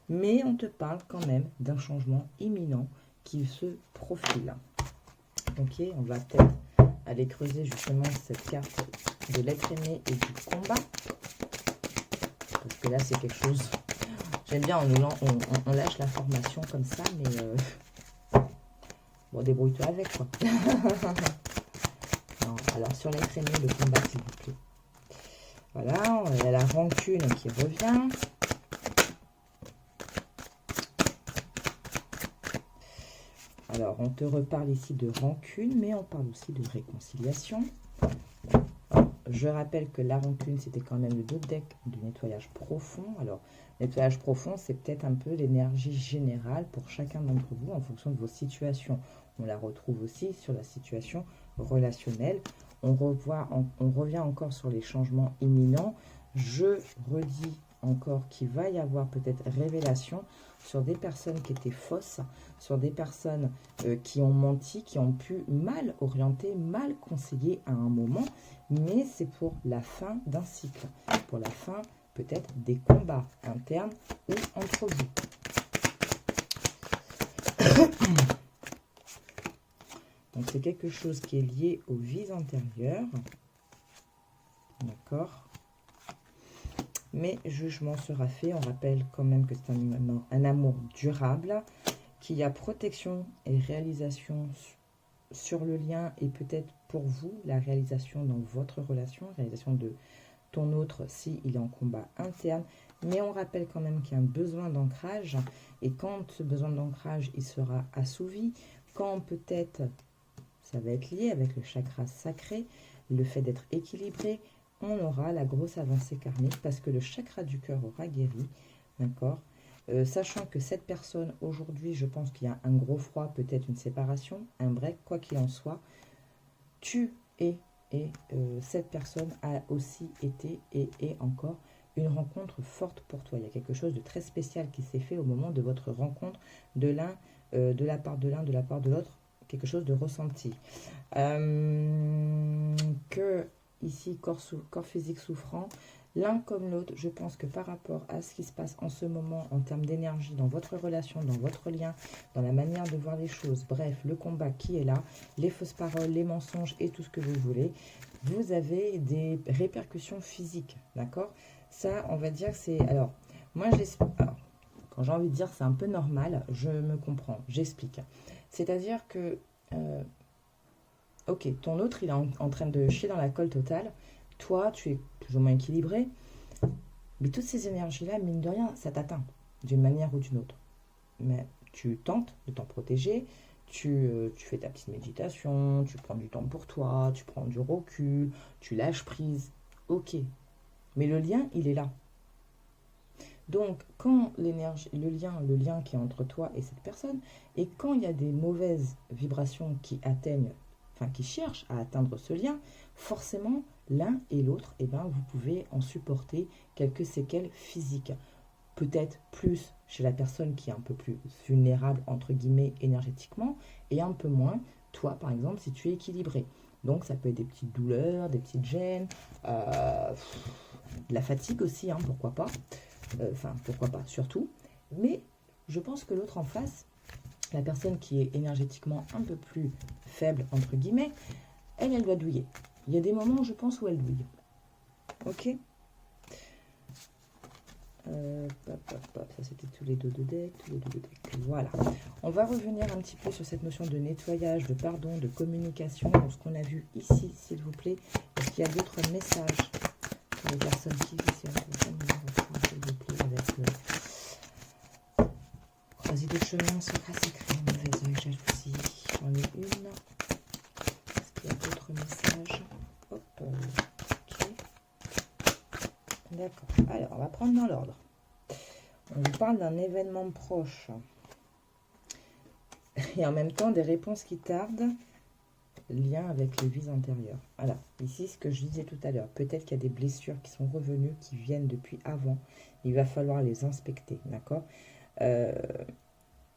Mais on te parle quand même d'un changement imminent qui se profile. Ok, on va peut-être aller creuser justement cette carte de l'être aimé et du combat. Parce que là, c'est quelque chose... J'aime bien, on lâche la formation comme ça, mais... Bon, débrouille-toi avec, quoi. Non, Alors, sur les traînées, le combat, s'il vous plaît. Voilà, il y a la rancune qui revient. Alors, on te reparle ici de rancune, mais on parle aussi de réconciliation. Je rappelle que la rancune, c'était quand même le dos deck du nettoyage profond. Alors, nettoyage profond, c'est peut-être un peu l'énergie générale pour chacun d'entre vous en fonction de vos situations. On la retrouve aussi sur la situation relationnelle. On revient encore sur les changements imminents. Je redis encore qu'il va y avoir peut-être révélation sur des personnes qui étaient fausses, sur des personnes qui ont menti, qui ont pu mal orienter, mal conseiller à un moment, mais c'est pour la fin d'un cycle, pour la fin peut-être des combats internes ou entre vous. Donc c'est quelque chose qui est lié aux vies antérieures, d'accord? Mais jugement sera fait. On rappelle quand même que c'est un amour durable, qu'il y a protection et réalisation sur le lien et peut-être pour vous, la réalisation dans votre relation, réalisation de ton autre s'il est en combat interne. Mais on rappelle quand même qu'il y a un besoin d'ancrage et quand ce besoin d'ancrage, il sera assouvi, quand peut-être ça va être lié avec le chakra sacré, le fait d'être équilibré, on aura la grosse avancée karmique parce que le chakra du cœur aura guéri, d'accord, sachant que cette personne, aujourd'hui, je pense qu'il y a un gros froid, peut-être une séparation, un break, quoi qu'il en soit, tu es, et cette personne a aussi été et est encore une rencontre forte pour toi. Il y a quelque chose de très spécial qui s'est fait au moment de votre rencontre de l'un, de la part de l'un, de la part de l'autre, quelque chose de ressenti. Que ici, corps physique souffrant, l'un comme l'autre, je pense que par rapport à ce qui se passe en ce moment, en termes d'énergie, dans votre relation, dans votre lien, dans la manière de voir les choses, bref, le combat qui est là, les fausses paroles, les mensonges et tout ce que vous voulez, vous avez des répercussions physiques, d'accord? Ça, on va dire, c'est... Alors, moi, j'explique... Quand j'ai envie de dire c'est un peu normal, je me comprends, j'explique. C'est-à-dire que... ok, ton autre, il est en train de chier dans la colle totale. Toi, tu es plus ou moins équilibré. Mais toutes ces énergies-là, mine de rien, ça t'atteint d'une manière ou d'une autre. Mais tu tentes de t'en protéger. Tu fais ta petite méditation, tu prends du temps pour toi, tu prends du recul, tu lâches prise. Ok. Mais le lien, il est là. Donc, quand l'énergie, le lien qui est entre toi et cette personne, et quand il y a des mauvaises vibrations qui atteignent, enfin qui cherchent à atteindre ce lien, forcément, l'un et l'autre, eh ben, vous pouvez en supporter quelques séquelles physiques. Peut-être plus chez la personne qui est un peu plus vulnérable, entre guillemets, énergétiquement, et un peu moins, toi, par exemple, si tu es équilibré. Donc, ça peut être des petites douleurs, des petites gênes, de la fatigue aussi, hein, pourquoi pas. Enfin, pourquoi pas, surtout. Mais je pense que l'autre en face, la personne qui est énergétiquement un peu plus faible, entre guillemets, elle doit douiller. Il y a des moments, je pense, où elle douille. Ok. Ça, c'était tous les deux de deck, Voilà. On va revenir un petit peu sur cette notion de nettoyage, de pardon, de communication, dans ce qu'on a vu ici, s'il vous plaît. Est-ce qu'il y a d'autres messages pour les personnes qui vivent s'il vous plaît, avec le croisé de chemin, secret secret, mauvaise oeil, jalousie. J'en ai une. Est-ce qu'il y a d'autres messages? Hop, ok. D'accord. Alors, on va prendre dans l'ordre. On vous parle d'un événement proche. Et en même temps, des réponses qui tardent. Lien avec les vies antérieures. Voilà, ici ce que je disais tout à l'heure, peut-être qu'il y a des blessures qui sont revenues, qui viennent depuis avant, il va falloir les inspecter, d'accord?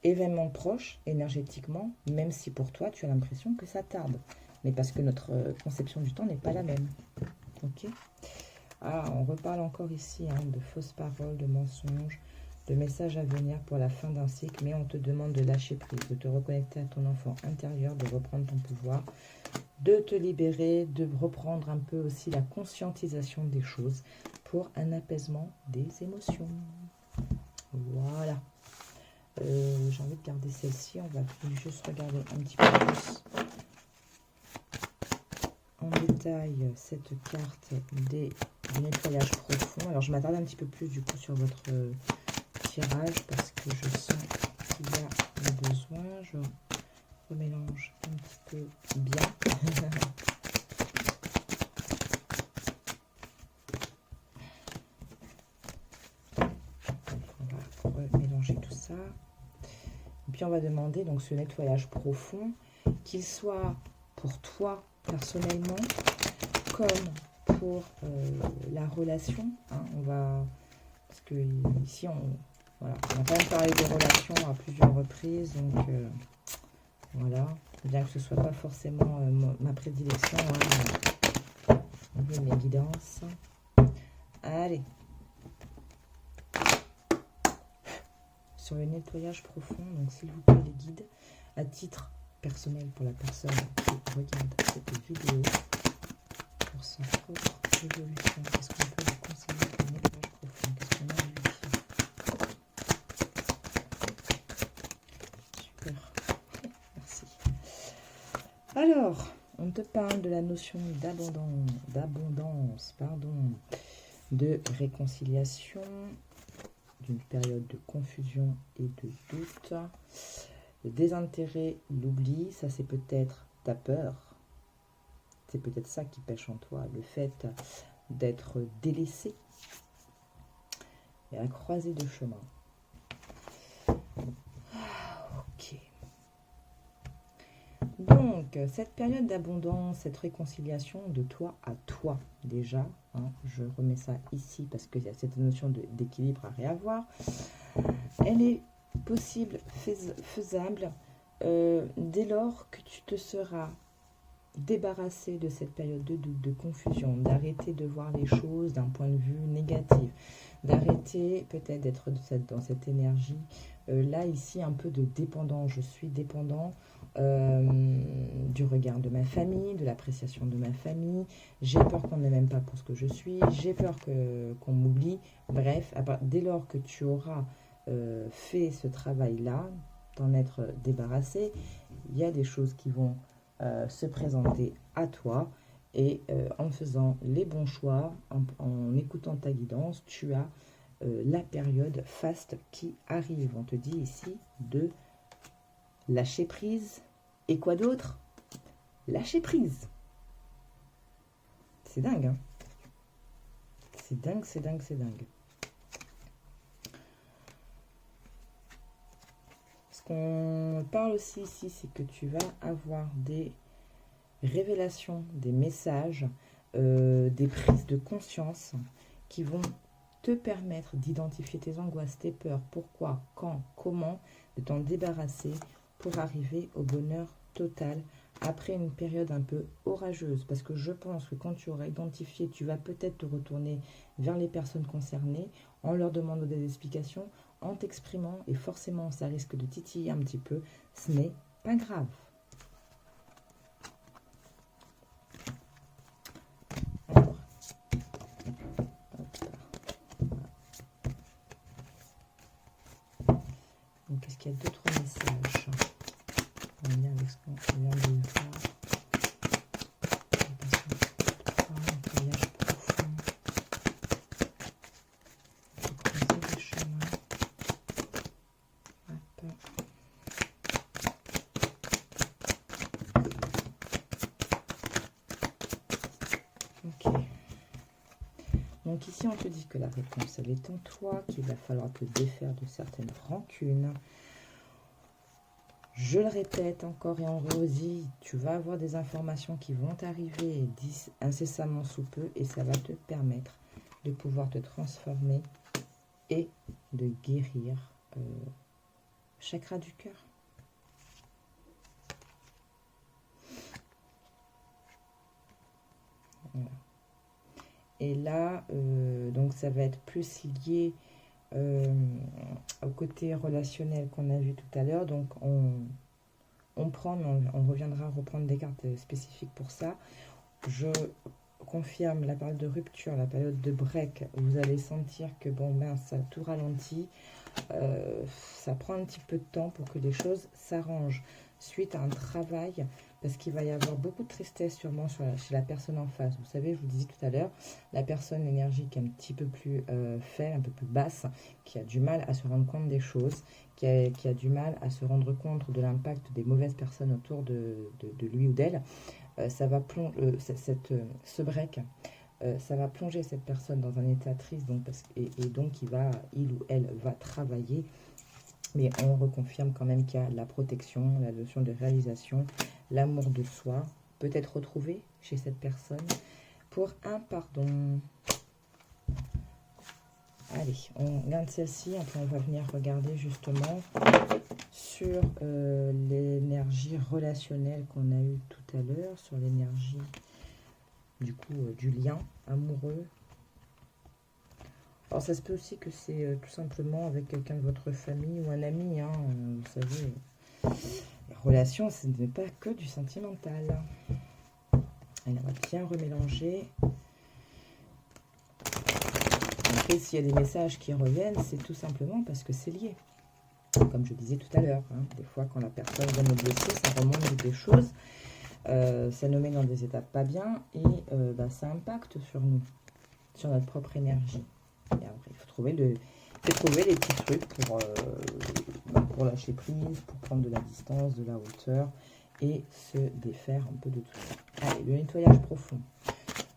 Événement proche, énergétiquement, même si pour toi tu as l'impression que ça tarde, mais parce que notre conception du temps n'est pas la même, ok? Ah, on reparle encore ici hein, de fausses paroles, de mensonges, de messages à venir pour la fin d'un cycle, mais on te demande de lâcher prise, de te reconnecter à ton enfant intérieur, de reprendre ton pouvoir, de te libérer, de reprendre un peu aussi la conscientisation des choses pour un apaisement des émotions. Voilà. J'ai envie de garder celle-ci, on va juste regarder un petit peu plus en détail cette carte du nettoyage profond. Alors, je m'attarde un petit peu plus du coup sur votre tirage parce que je sens qu'il y a un besoin. Je remélange un petit peu bien. On va remélanger tout ça. Et puis, on va demander donc ce nettoyage profond, qu'il soit pour toi personnellement comme pour la relation. Hein, on va, parce que ici voilà, on a quand même parlé de relations à plusieurs reprises, donc voilà, bien que ce soit pas forcément ma prédilection, hein, on veut mes guidances. Allez, sur le nettoyage profond, donc s'il vous plaît les guides, à titre personnel pour la personne qui regarde cette vidéo, pour sa propre évolution, qu'est-ce qu'on peut vous conseiller pour le nettoyage profond? Qu'est-ce qu'on a à lui dire? Super, merci. Alors, on te parle de la notion d'abondance, de réconciliation, d'une période de confusion et de doute, le désintérêt, l'oubli, ça c'est peut-être ta peur. C'est peut-être ça qui pêche en toi, le fait d'être délaissé et à croisée de chemin. Ok. Donc, cette période d'abondance, cette réconciliation de toi à toi, déjà, hein, je remets ça ici parce qu'il y a cette notion d'équilibre à réavoir, elle est possible, faisable, dès lors que tu te seras débarrasser de cette période de doute, de confusion, d'arrêter de voir les choses d'un point de vue négatif, d'arrêter peut-être d'être dans cette énergie, là ici un peu de dépendant, je suis dépendant du regard de ma famille, de l'appréciation de ma famille, j'ai peur qu'on ne m'aime pas pour ce que je suis, j'ai peur qu'on m'oublie, bref, dès lors que tu auras fait ce travail-là, d'en être débarrassé, il y a des choses qui vont se présenter à toi et en faisant les bons choix, en écoutant ta guidance, tu as la période faste qui arrive. On te dit ici de lâcher prise. Et quoi d'autre? Lâcher prise. C'est dingue, hein? C'est dingue, c'est dingue, c'est dingue. Ce qu'on parle aussi ici, c'est que tu vas avoir des révélations, des messages, des prises de conscience qui vont te permettre d'identifier tes angoisses, tes peurs, pourquoi, quand, comment, de t'en débarrasser pour arriver au bonheur total après une période un peu orageuse. Parce que je pense que quand tu auras identifié, tu vas peut-être te retourner vers les personnes concernées en leur demandant des explications, en t'exprimant, et forcément ça risque de titiller un petit peu. Ce n'est pas grave. Alors, donc, qu'est-ce qu'il y a d'autres messages en lien avec ce qu'on vient de voir? Donc ici, on te dit que la réponse, elle est en toi, qu'il va falloir te défaire de certaines rancunes. Je le répète encore et on redit, tu vas avoir des informations qui vont arriver incessamment sous peu et ça va te permettre de pouvoir te transformer et de guérir chakra du cœur. Voilà. Et là, donc ça va être plus lié au côté relationnel qu'on a vu tout à l'heure. Donc on prend, on reviendra reprendre des cartes spécifiques pour ça. Je confirme la période de rupture, la période de break. Vous allez sentir que bon ben ça a tout ralenti. Ça prend un petit peu de temps pour que les choses s'arrangent. suite à un travail, parce qu'il va y avoir beaucoup de tristesse sûrement chez la personne en face. Vous savez, je vous disais tout à l'heure, la personne, l'énergie qui est un petit peu plus faible, un peu plus basse, qui a du mal à se rendre compte des choses, qui a du mal à se rendre compte de l'impact des mauvaises personnes autour de lui ou d'elle, ça va plonger, ce break, ça va plonger cette personne dans un état triste, donc, et donc il ou elle va travailler. Mais on reconfirme quand même qu'il y a la protection, la notion de réalisation, l'amour de soi, peut-être retrouvé chez cette personne pour un pardon. Allez, on garde celle-ci, après on va venir regarder justement sur l'énergie relationnelle qu'on a eue tout à l'heure, sur l'énergie du coup du lien amoureux. Alors ça se peut aussi que c'est tout simplement avec quelqu'un de votre famille ou un ami, hein, vous savez. Les relations, ce n'est pas que du sentimental. Allez, on va bien remélanger. Après, s'il y a des messages qui reviennent, c'est tout simplement parce que c'est lié. Comme je disais tout à l'heure, hein, des fois quand la personne vient nous blesser, ça remonte des choses, ça nous met dans des étapes pas bien et ça impacte sur nous, sur notre propre énergie. Et après, il faut trouver les petits trucs pour lâcher prise, pour prendre de la distance, de la hauteur et se défaire un peu de tout ça. Allez, le nettoyage profond.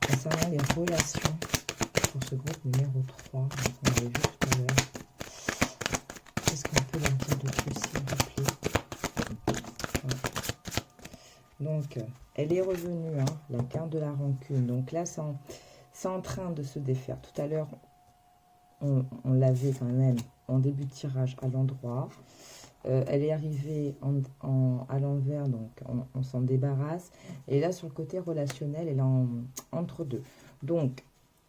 Concernant les relations, pour ce groupe numéro 3, donc on avait vu tout à l'heure, qu'est-ce qu'on peut leur dire de plus, s'il vous plaît? Voilà. Donc, elle est revenue, hein, la carte de la rancune. Donc là, c'est en train de se défaire. Tout à l'heure, on l'avait quand même en début de tirage à l'endroit. Elle est arrivée à l'envers, donc on s'en débarrasse. Et là, sur le côté relationnel, elle est entre deux. Donc,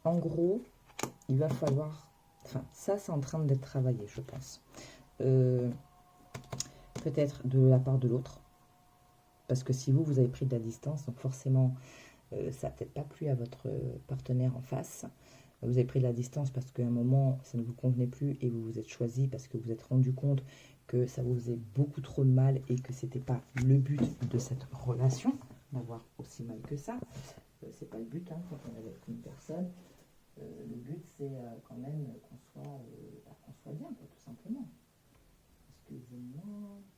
en gros, il va falloir... Enfin, ça, c'est en train d'être travaillé, je pense. Peut-être de la part de l'autre. Parce que si vous avez pris de la distance, donc forcément, ça n'a peut-être pas plu à votre partenaire en face. Vous avez pris de la distance parce qu'à un moment, ça ne vous convenait plus et vous vous êtes choisi parce que vous vous êtes rendu compte que ça vous faisait beaucoup trop de mal et que ce n'était pas le but de cette relation, d'avoir aussi mal que ça. C'est pas le but, hein, quand on est avec une personne. Le but, c'est quand même qu'on soit bien, quoi, tout simplement. Excusez-moi,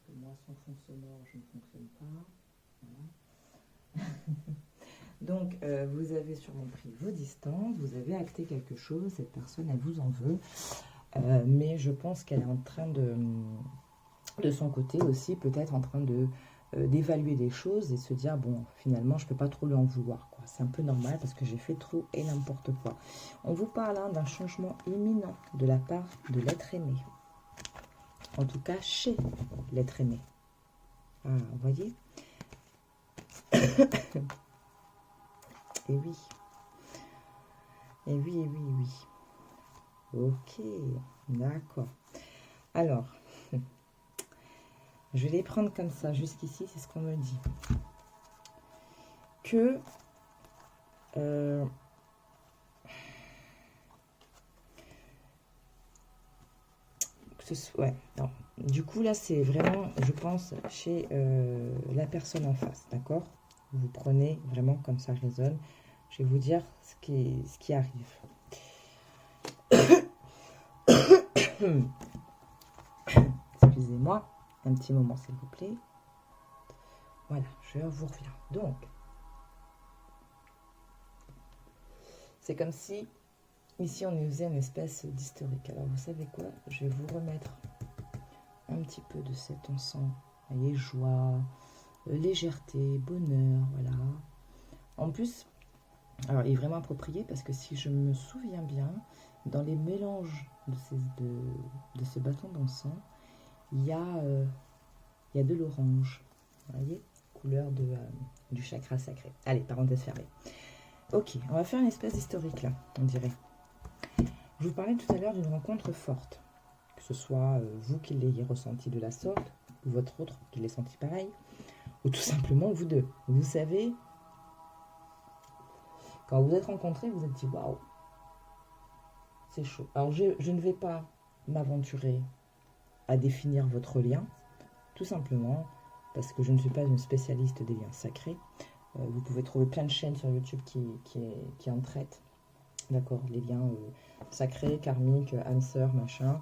que moi, sans fond sonore, je ne fonctionne pas. Voilà. Donc, vous avez sûrement pris vos distances, vous avez acté quelque chose, cette personne, elle vous en veut. Mais je pense qu'elle est en train de son côté aussi, peut-être en train d'évaluer les choses et se dire, bon, finalement, je ne peux pas trop lui en vouloir, quoi. C'est un peu normal parce que j'ai fait trop et n'importe quoi. On vous parle, hein, d'un changement imminent de la part de l'être aimé. En tout cas, chez l'être aimé. Ah, vous voyez? Et oui. Et oui, et oui, et oui. Ok, d'accord. Alors, je vais les prendre comme ça, jusqu'ici, c'est ce qu'on me dit. Que... ouais, non. Du coup, là, c'est vraiment, je pense, chez la personne en face, d'accord? Vous prenez vraiment comme ça résonne. Je vais vous dire ce qui arrive. Excusez-moi, un petit moment, s'il vous plaît. Voilà, je vous reviens. Donc, c'est comme si, ici, on faisait une espèce d'historique. Alors, vous savez quoi? Je vais vous remettre un petit peu de cet encens. Vous voyez, joie, légèreté, bonheur, voilà. En plus, alors il est vraiment approprié parce que si je me souviens bien, dans les mélanges de ce bâton d'encens, il y a de l'orange, vous voyez, couleur du chakra sacré. Allez, parenthèse fermée. Ok, on va faire une espèce d'historique là, on dirait. Je vous parlais tout à l'heure d'une rencontre forte, que ce soit vous qui l'ayez ressenti de la sorte, ou votre autre qui l'ait senti pareil, ou tout simplement vous deux. Vous savez, quand vous êtes rencontrés, vous êtes dit waouh, c'est chaud. Alors je ne vais pas m'aventurer à définir votre lien, tout simplement parce que je ne suis pas une spécialiste des liens sacrés. Vous pouvez trouver plein de chaînes sur YouTube qui en traitent. D'accord, les liens sacrés, karmiques, âme sœur, machin.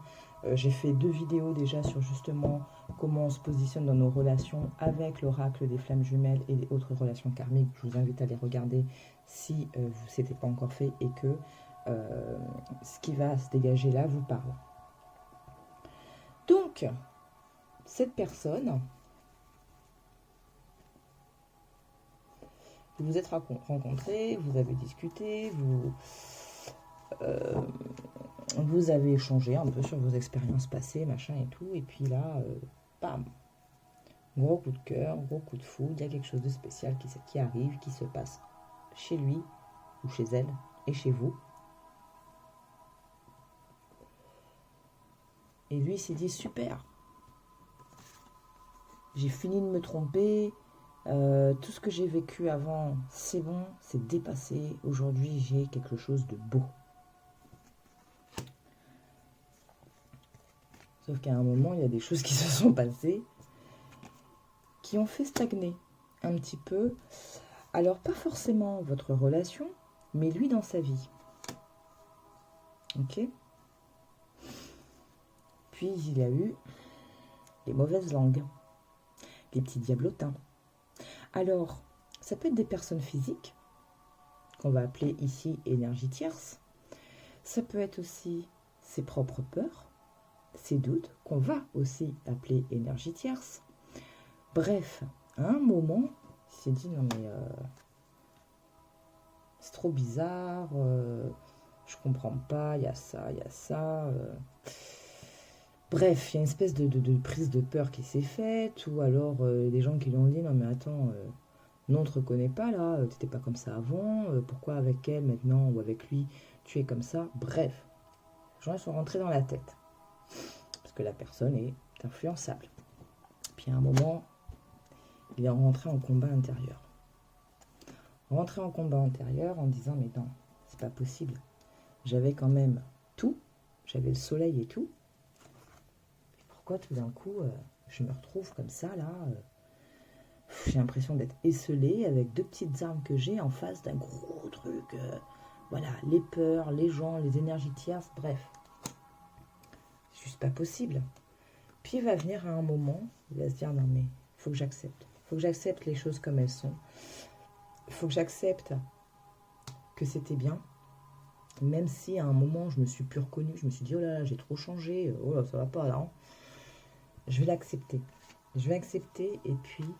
J'ai fait 2 vidéos déjà sur justement comment on se positionne dans nos relations avec l'oracle des flammes jumelles et les autres relations karmiques. Je vous invite à les regarder si ce n'était pas encore fait et que ce qui va se dégager là vous parle. Donc, cette personne, vous vous êtes rencontrés, vous avez discuté, vous avez échangé un peu sur vos expériences passées, machin et tout, et puis là, bam, gros coup de cœur, gros coup de foudre, il y a quelque chose de spécial qui arrive, qui se passe chez lui, ou chez elle, et chez vous. Et lui s'est dit, super, j'ai fini de me tromper, tout ce que j'ai vécu avant, c'est bon, c'est dépassé, aujourd'hui j'ai quelque chose de beau. Sauf qu'à un moment, il y a des choses qui se sont passées, qui ont fait stagner un petit peu. Alors, pas forcément votre relation, mais lui dans sa vie. Ok ? Puis, il y a eu les mauvaises langues, les petits diablotins. Alors, ça peut être des personnes physiques, qu'on va appeler ici énergie tierce. Ça peut être aussi ses propres peurs, ses doutes, qu'on va aussi appeler énergie tierce. Bref, à un moment, il s'est dit, non mais c'est trop bizarre, je comprends pas, il y a ça, il y a ça. Bref, il y a une espèce de prise de peur qui s'est faite, ou alors des gens qui lui ont dit, non mais attends, non, on ne te reconnaît pas là, t'étais pas comme ça avant, pourquoi avec elle maintenant, ou avec lui, tu es comme ça. Bref, les gens sont rentrés dans la tête, parce que la personne est influençable. Puis à un moment, il est rentré en combat intérieur. Rentré en combat intérieur en disant, mais non, c'est pas possible. J'avais quand même tout, j'avais le soleil et tout. Et pourquoi tout d'un coup, je me retrouve comme ça, là j'ai l'impression d'être esselée avec 2 petites armes que j'ai en face d'un gros truc. Voilà, les peurs, les gens, les énergies tierces, bref. C'est juste pas possible. Puis il va venir à un moment, il va se dire, non mais, il faut que j'accepte. Il faut que j'accepte les choses comme elles sont. Il faut que j'accepte que c'était bien. Même si à un moment, je me suis plus reconnue, je me suis dit, oh là là, j'ai trop changé, oh là, ça va pas là. Je vais l'accepter. Je vais accepter et puis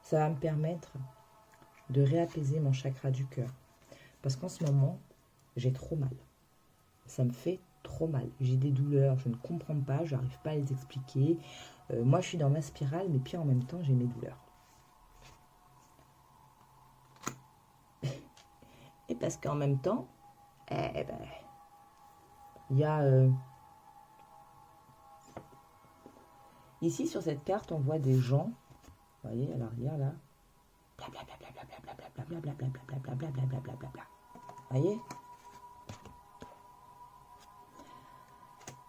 ça va me permettre de réapaiser mon chakra du cœur. Parce qu'en ce moment, j'ai trop mal. Ça me fait trop mal. J'ai des douleurs, je ne comprends pas, je n'arrive pas à les expliquer. Moi, je suis dans ma spirale, mais puis en même temps, j'ai mes douleurs. Et parce qu'en même temps, il y a... ici, sur cette carte, on voit des gens, vous voyez, à l'arrière, là, blablabla. Vous voyez ?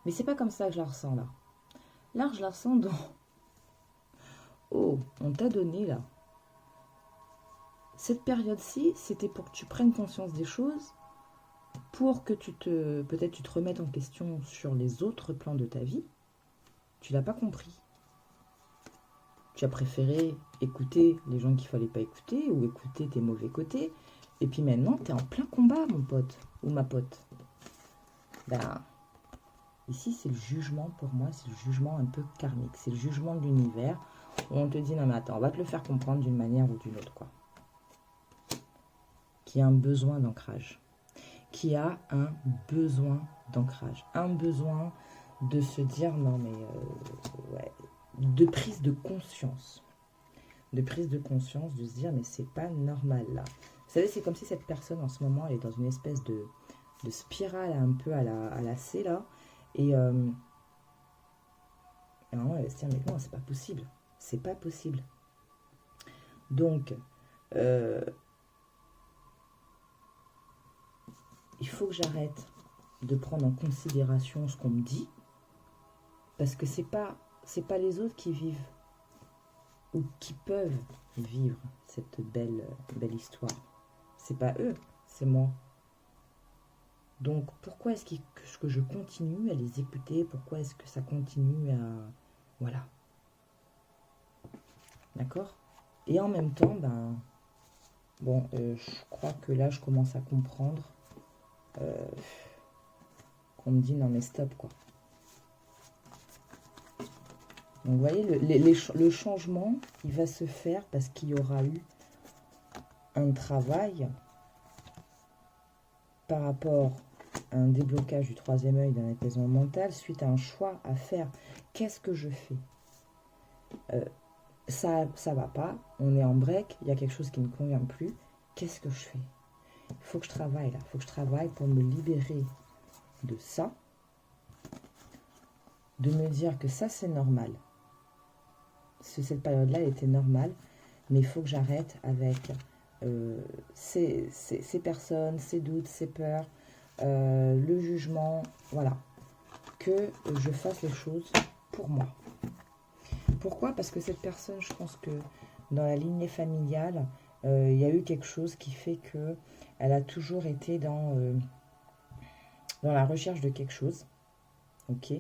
Mais c'est pas comme ça que je la ressens, là. Là, je la ressens dans... Oh, on t'a donné, là. Cette période-ci, c'était pour que tu prennes conscience des choses, pour que peut-être tu te remettes en question sur les autres plans de ta vie. Tu l'as pas compris. Tu as préféré écouter les gens qu'il fallait pas écouter, ou écouter tes mauvais côtés. Et puis maintenant, tu es en plein combat, mon pote, ou ma pote. Ben, ici, c'est le jugement pour moi, c'est le jugement un peu karmique. C'est le jugement de l'univers, où on te dit, non mais attends, on va te le faire comprendre d'une manière ou d'une autre, quoi. Qui a un besoin d'ancrage. Qui a un besoin d'ancrage. Un besoin de se dire, non mais, ouais, de prise de conscience. De prise de conscience, de se dire, mais c'est pas normal, là. Vous savez, c'est comme si cette personne, en ce moment, elle est dans une espèce de spirale un peu à la C, là. Et à un moment, elle va se dire, mais non, c'est pas possible. C'est pas possible. Donc, il faut que j'arrête de prendre en considération ce qu'on me dit, parce que c'est pas les autres qui vivent ou qui peuvent vivre cette belle histoire. C'est pas eux, c'est moi. Donc pourquoi est-ce que je continue à les écouter? Pourquoi est-ce que ça continue à... Voilà. D'accord? Et en même temps, ben... Bon, je crois que là, je commence à comprendre qu'on me dit non mais stop, quoi. Donc vous voyez, le changement, il va se faire parce qu'il y aura eu un travail par rapport à un déblocage du troisième œil d'un apaisement mental suite à un choix à faire. Qu'est-ce que je fais? Ça va pas, on est en break, il y a quelque chose qui ne convient plus. Qu'est-ce que je fais? Il faut que je travaille là, il faut que je travaille pour me libérer de ça, de me dire que ça c'est normal. Cette période-là, elle était normale, mais il faut que j'arrête avec ces personnes, ces doutes, ces peurs, le jugement, voilà. Que je fasse les choses pour moi. Pourquoi? Parce que cette personne, je pense que dans la lignée familiale, il y a eu quelque chose qui fait que elle a toujours été dans la recherche de quelque chose. Ok?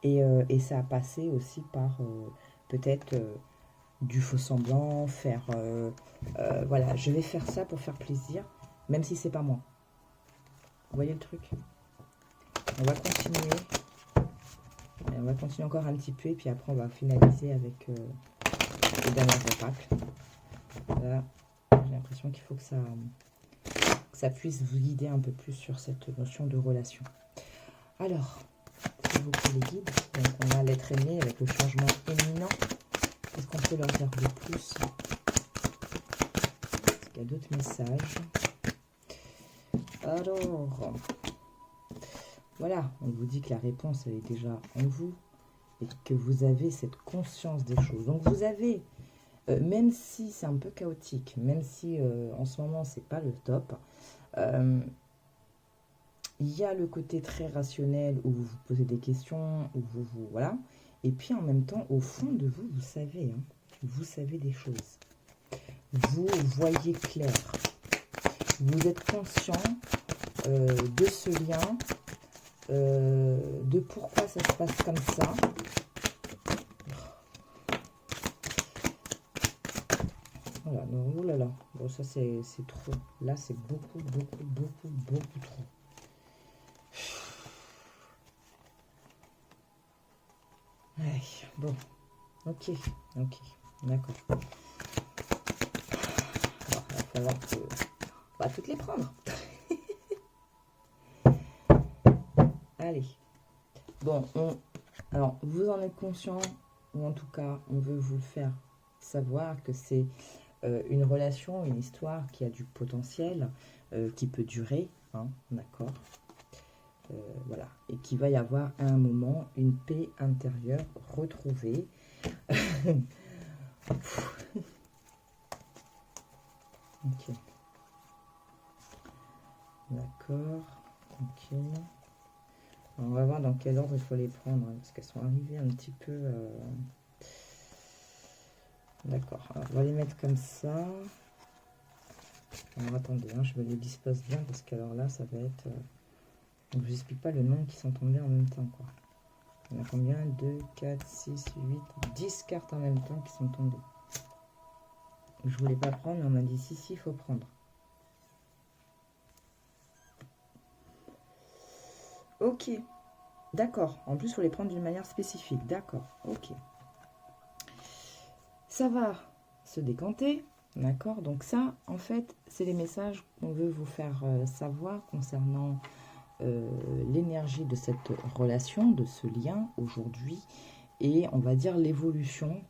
Et ça a passé aussi par peut-être du faux semblant, faire... voilà, je vais faire ça pour faire plaisir, même si c'est pas moi. Vous voyez le truc? On va continuer. On va continuer encore un petit peu, et puis après on va finaliser avec les derniers oracles. Là, j'ai l'impression qu'il faut que ça puisse vous guider un peu plus sur cette notion de relation. Alors, s'il vous plaît les guides, donc on a l'être aimé avec le changement éminent. Qu'est-ce qu'on peut leur dire de plus? Est-ce qu'il y a d'autres messages? Alors, voilà, on vous dit que la réponse elle est déjà en vous et que vous avez cette conscience des choses. Donc vous avez, même si c'est un peu chaotique, même si en ce moment c'est pas le top, il y a le côté très rationnel où vous vous posez des questions, où voilà. Et puis en même temps, au fond de vous, vous savez, hein, vous savez des choses. Vous voyez clair. Vous êtes conscient de ce lien, de pourquoi ça se passe comme ça. Voilà, donc, oh là là, bon ça c'est trop. Là c'est beaucoup trop. Ouais, bon, ok, d'accord. Alors, il va falloir que... On va toutes les prendre. Allez. Bon, alors, vous en êtes conscient, ou en tout cas, on veut vous le faire savoir que c'est une relation, une histoire qui a du potentiel, qui peut durer, hein, d'accord. Voilà, et qu'il va y avoir à un moment une paix intérieure retrouvée. Ok. D'accord, tranquille. On va voir dans quel ordre il faut les prendre, hein, parce qu'elles sont arrivées un petit peu... D'accord, on va les mettre comme ça. Alors attendez, hein, je me les dispose bien, parce qu'alors là, ça va être... Donc, je vous explique pas le nombre qui sont tombés en même temps, quoi. Il y en a combien? 2, 4, 6, 8, 10 cartes en même temps qui sont tombées. Je voulais pas prendre, mais on m'a dit si, il faut prendre. Ok, d'accord. En plus, il faut les prendre d'une manière spécifique. D'accord, ok. Ça va se décanter, d'accord? Donc ça, en fait, c'est les messages qu'on veut vous faire savoir concernant l'énergie de cette relation, de ce lien aujourd'hui, et on va dire l'évolution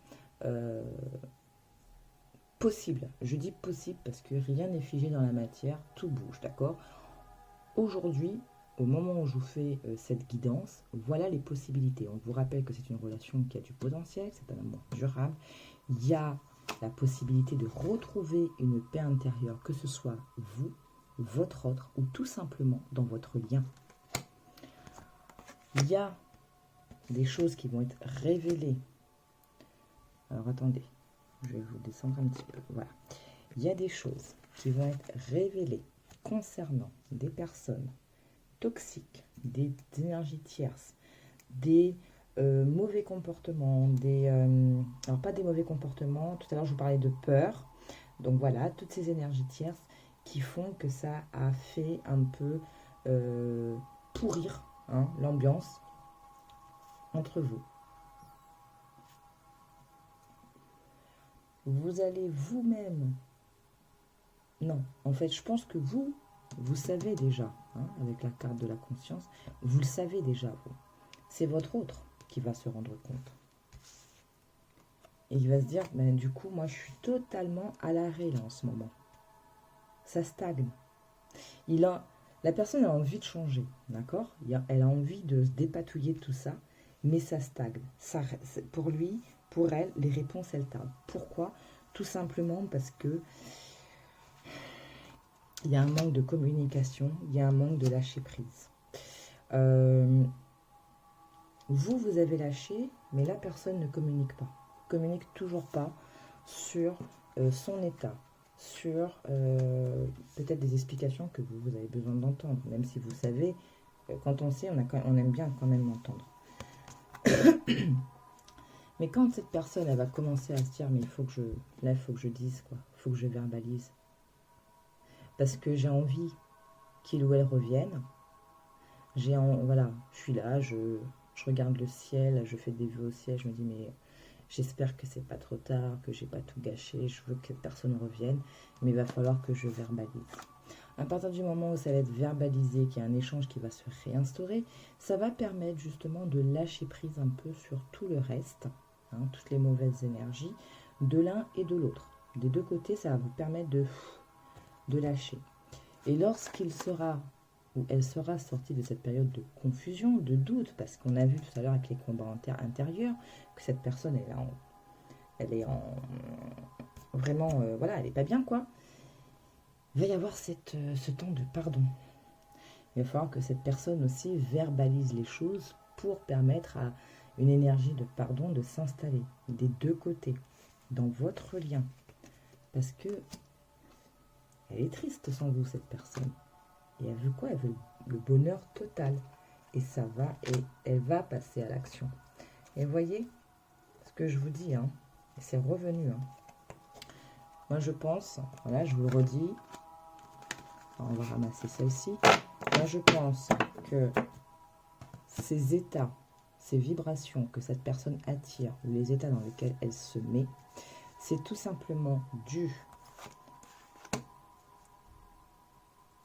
possible. Je dis possible parce que rien n'est figé dans la matière, tout bouge, d'accord? Aujourd'hui, au moment où je vous fais cette guidance, voilà les possibilités. On vous rappelle que c'est une relation qui a du potentiel, c'est un amour durable. Il y a la possibilité de retrouver une paix intérieure, que ce soit vous, votre autre, ou tout simplement dans votre lien. Il y a des choses qui vont être révélées. Alors attendez, Je vais vous descendre un petit peu. Voilà. Il y a des choses qui vont être révélées concernant des personnes toxiques, des énergies tierces, des mauvais comportements, alors pas des mauvais comportements, tout à l'heure je vous parlais de peur, donc voilà, toutes ces énergies tierces qui font que ça a fait un peu pourrir l'ambiance entre vous. Vous allez vous-même, non, en fait je pense que vous savez déjà, avec la carte de la conscience, vous le savez déjà vous, c'est votre autre qui va se rendre compte. Et il va se dire, ben, du coup, moi, je suis totalement à l'arrêt, là, en ce moment. Ça stagne. La personne a envie de changer, d'accord? Elle a envie de se dépatouiller de tout ça, mais ça stagne. Pour lui, pour elle, les réponses, elles tardent. Pourquoi? Tout simplement parce que il y a un manque de communication, il y a un manque de lâcher prise. Vous avez lâché, mais la personne ne communique pas. Communique toujours pas sur son état, sur peut-être des explications que vous avez besoin d'entendre, même si vous savez, quand on sait, on aime bien quand même l'entendre. Mais quand cette personne, elle va commencer à se dire, mais il faut que je dise, quoi, il faut que je verbalise, parce que j'ai envie qu'il ou elle revienne, voilà, je suis là, je regarde le ciel, je fais des vœux au ciel, je me dis, mais j'espère que c'est pas trop tard, que j'ai pas tout gâché, je veux que personne revienne, mais il va falloir que je verbalise. À partir du moment où ça va être verbalisé, qu'il y a un échange qui va se réinstaurer, ça va permettre justement de lâcher prise un peu sur tout le reste, toutes les mauvaises énergies, de l'un et de l'autre. Des deux côtés, ça va vous permettre de lâcher. Et lorsqu'il sera ou elle sera sortie de cette période de confusion, de doute, parce qu'on a vu tout à l'heure avec les combats intérieurs que cette personne vraiment, voilà, elle n'est pas bien, quoi. Il va y avoir ce temps de pardon. Il va falloir que cette personne aussi verbalise les choses pour permettre à une énergie de pardon de s'installer des deux côtés, dans votre lien. Parce que elle est triste sans vous, cette personne. Et elle veut quoi? Elle veut le bonheur total. Et elle va passer à l'action. Et voyez ce que je vous dis, et c'est revenu. Moi, je pense, voilà, je vous le redis. On va ramasser ça ici. Moi, je pense que ces états, ces vibrations que cette personne attire, ou les états dans lesquels elle se met, c'est tout simplement dû.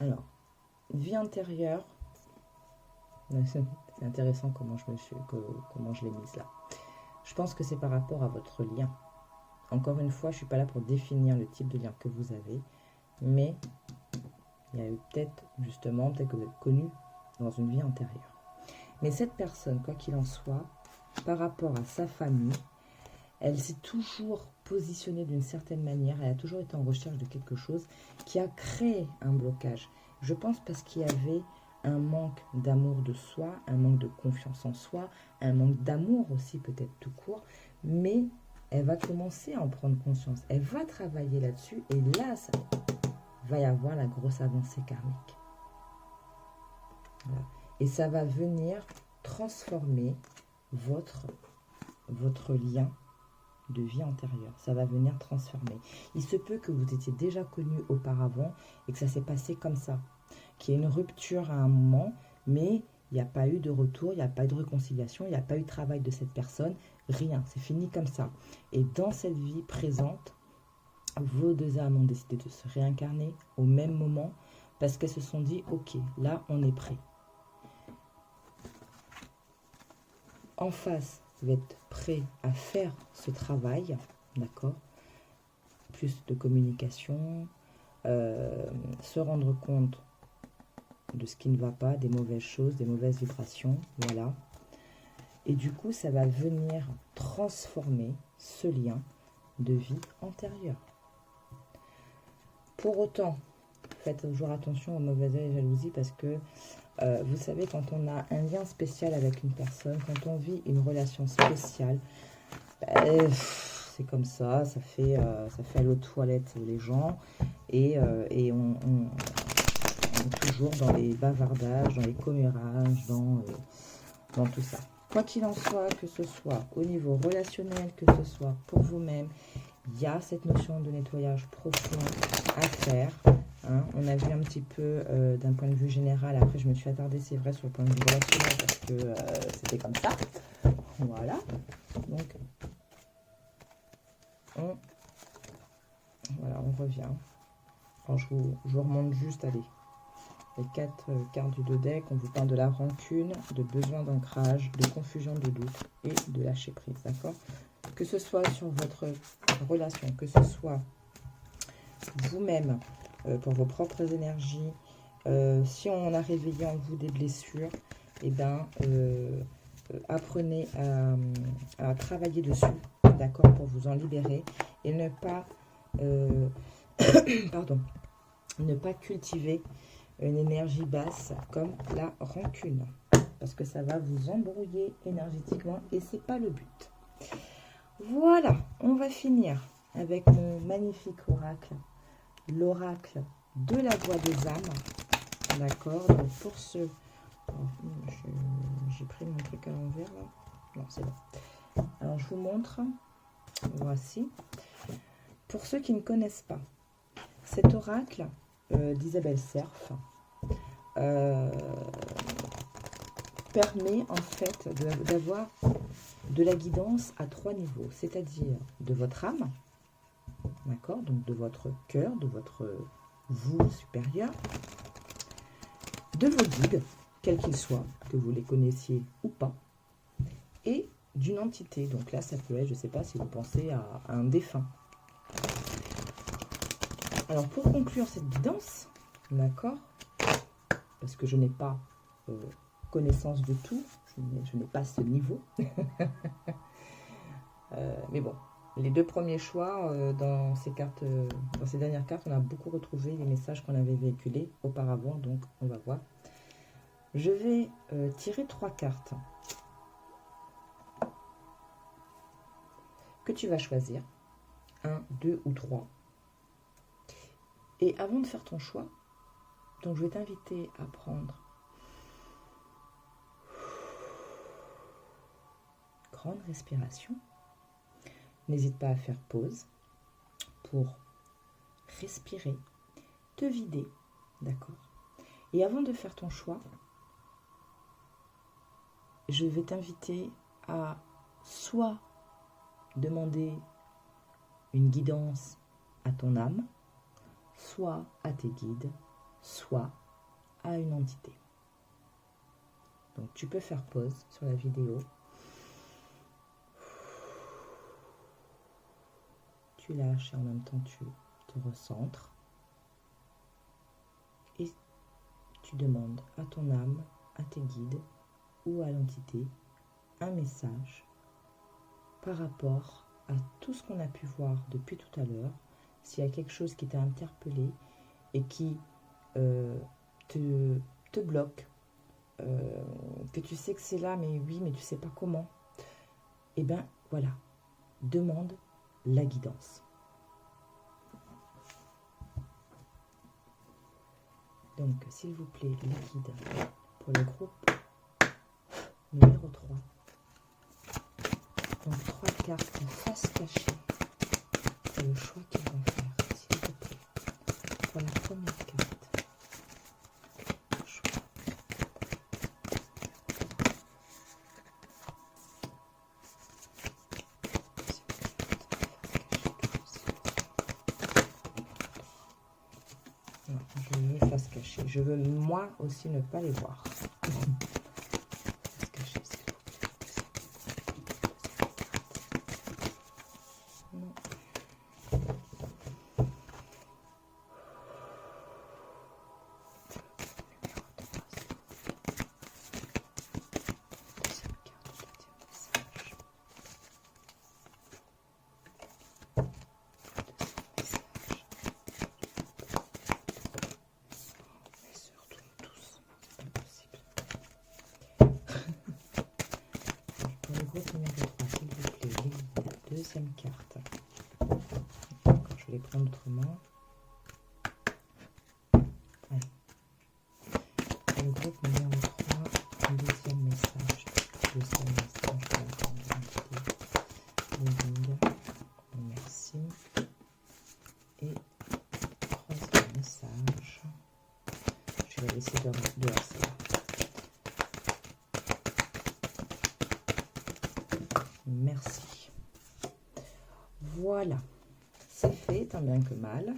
Alors, vie intérieure, c'est intéressant comment je l'ai mise là. Je pense que c'est par rapport à votre lien. Encore une fois, je ne suis pas là pour définir le type de lien que vous avez, mais il y a eu peut-être que vous êtes connu dans une vie antérieure. Mais cette personne, quoi qu'il en soit, par rapport à sa famille, elle s'est toujours positionnée d'une certaine manière, elle a toujours été en recherche de quelque chose qui a créé un blocage. Je pense parce qu'il y avait un manque d'amour de soi, un manque de confiance en soi, un manque d'amour aussi peut-être tout court, mais elle va commencer à en prendre conscience, elle va travailler là-dessus et là, ça va y avoir la grosse avancée karmique. Voilà. Et ça va venir transformer votre lien de vie antérieure. Ça va venir transformer. Il se peut que vous étiez déjà connu auparavant et que ça s'est passé comme ça. Qu'il y ait une rupture à un moment, mais il n'y a pas eu de retour, il n'y a pas eu de réconciliation, il n'y a pas eu de travail de cette personne, rien. C'est fini comme ça. Et dans cette vie présente, vos deux âmes ont décidé de se réincarner au même moment parce qu'elles se sont dit, ok, là on est prêt. En face, vous êtes prêt à faire ce travail, d'accord? Plus de communication, se rendre compte de ce qui ne va pas, des mauvaises choses, des mauvaises vibrations, voilà. Et du coup, ça va venir transformer ce lien de vie antérieure. Pour autant, faites toujours attention aux mauvaises et jalousies parce que vous savez, quand on a un lien spécial avec une personne, quand on vit une relation spéciale, c'est comme ça, ça fait aller aux toilettes les gens, et on est toujours dans les bavardages, dans les commérages, dans tout ça. Quoi qu'il en soit, que ce soit au niveau relationnel, que ce soit pour vous-même, il y a cette notion de nettoyage profond à faire. Hein. On a vu un petit peu d'un point de vue général. Après, je me suis attardée, c'est vrai, sur le point de vue relationnel parce que c'était comme ça. Voilà. Donc, on revient. Alors, je vous remonte juste, allez, les 4 cartes du dos deck. On vous parle de la rancune, de besoin d'ancrage, de confusion, de doute et de lâcher prise, d'accord? Que ce soit sur votre relation, que ce soit vous-même, pour vos propres énergies, si on a réveillé en vous des blessures, et bien, apprenez à travailler dessus, d'accord, pour vous en libérer et ne pas, pardon, ne pas cultiver une énergie basse comme la rancune, parce que ça va vous embrouiller énergétiquement et c'est pas le but. Voilà, on va finir avec mon magnifique oracle, l'oracle de la voix des âmes, d'accord. Donc pour ceux, j'ai pris mon truc à l'envers là, non c'est bon. Alors je vous montre, voici. Pour ceux qui ne connaissent pas, cet oracle d'Isabelle Serf permet en fait d'avoir de la guidance à 3 niveaux, c'est-à-dire de votre âme, d'accord, donc de votre cœur, de votre vous supérieur, de vos guides, quels qu'ils soient, que vous les connaissiez ou pas, et d'une entité. Donc là, ça peut être, je ne sais pas si vous pensez à un défunt. Alors pour conclure cette guidance, d'accord, parce que je n'ai pas connaissance de tout, je n'ai pas ce niveau. Mais bon, les 2 premiers choix dans ces cartes, dans ces dernières cartes, on a beaucoup retrouvé les messages qu'on avait véhiculés auparavant, donc on va voir. Je vais tirer 3 cartes que tu vas choisir, 1, 2 ou 3. Et avant de faire ton choix, donc je vais t'inviter à prendre grande respiration. N'hésite pas à faire pause pour respirer, te vider, d'accord? Et avant de faire ton choix, je vais t'inviter à soit demander une guidance à ton âme, soit à tes guides, soit à une entité. Donc tu peux faire pause sur la vidéo. Tu lâches et en même temps tu te recentres. Et tu demandes à ton âme, à tes guides ou à l'entité un message par rapport à tout ce qu'on a pu voir depuis tout à l'heure. S'il y a quelque chose qui t'a interpellé et qui te bloque, que tu sais que c'est là, mais oui, mais tu sais pas comment, et bien voilà, demande la guidance. Donc, s'il vous plaît, les guides pour le groupe numéro 3. Donc, 3 cartes en face cachée. C'est le choix qu'ils vont faire, s'il vous plaît. Pour la première carte. Choix. Non, je veux face cachée. Je veux moi aussi ne pas les voir. Numéro 3, s'il vous plaît, deuxième carte. D'accord, je vais les prendre autrement. Allez. Le groupe numéro 3, le deuxième message. Deuxième message de la communauté. Merci. Et troisième message. Je vais laisser dehors celle-là. Merci. Voilà. C'est fait, tant bien que mal.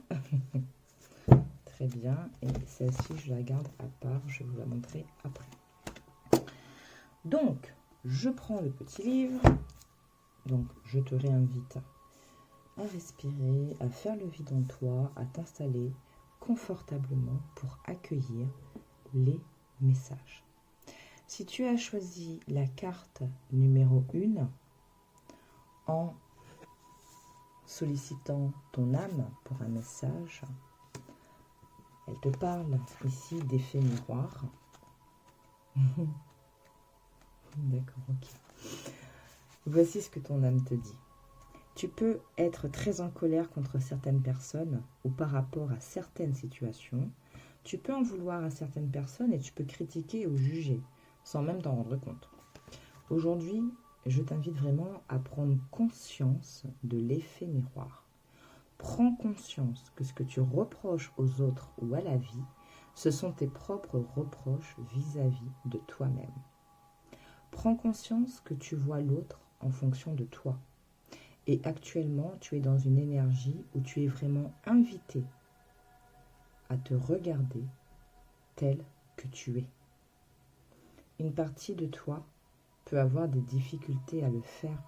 Très bien. Et celle-ci, je la garde à part. Je vais vous la montrer après. Donc, je prends le petit livre. Donc, je te réinvite à respirer, à faire le vide en toi, à t'installer confortablement pour accueillir les messages. Si tu as choisi la carte numéro 1 en sollicitant ton âme pour un message, elle te parle ici d'effet miroir. D'accord, ok. Voici ce que ton âme te dit. Tu peux être très en colère contre certaines personnes ou par rapport à certaines situations. Tu peux en vouloir à certaines personnes et tu peux critiquer ou juger sans même t'en rendre compte. Aujourd'hui, je t'invite vraiment à prendre conscience de l'effet miroir. Prends conscience que ce que tu reproches aux autres ou à la vie, ce sont tes propres reproches vis-à-vis de toi-même. Prends conscience que tu vois l'autre en fonction de toi. Et actuellement, tu es dans une énergie où tu es vraiment invité à te regarder tel que tu es. Une partie de toi peut avoir des difficultés à le faire.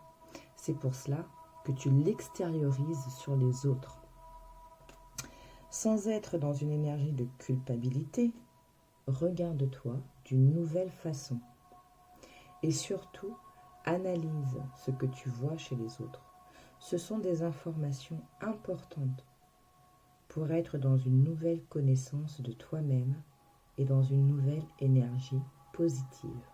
C'est pour cela que tu l'extériorises sur les autres. Sans être dans une énergie de culpabilité, regarde-toi d'une nouvelle façon. Et surtout, analyse ce que tu vois chez les autres. Ce sont des informations importantes pour être dans une nouvelle connaissance de toi-même et dans une nouvelle énergie positive.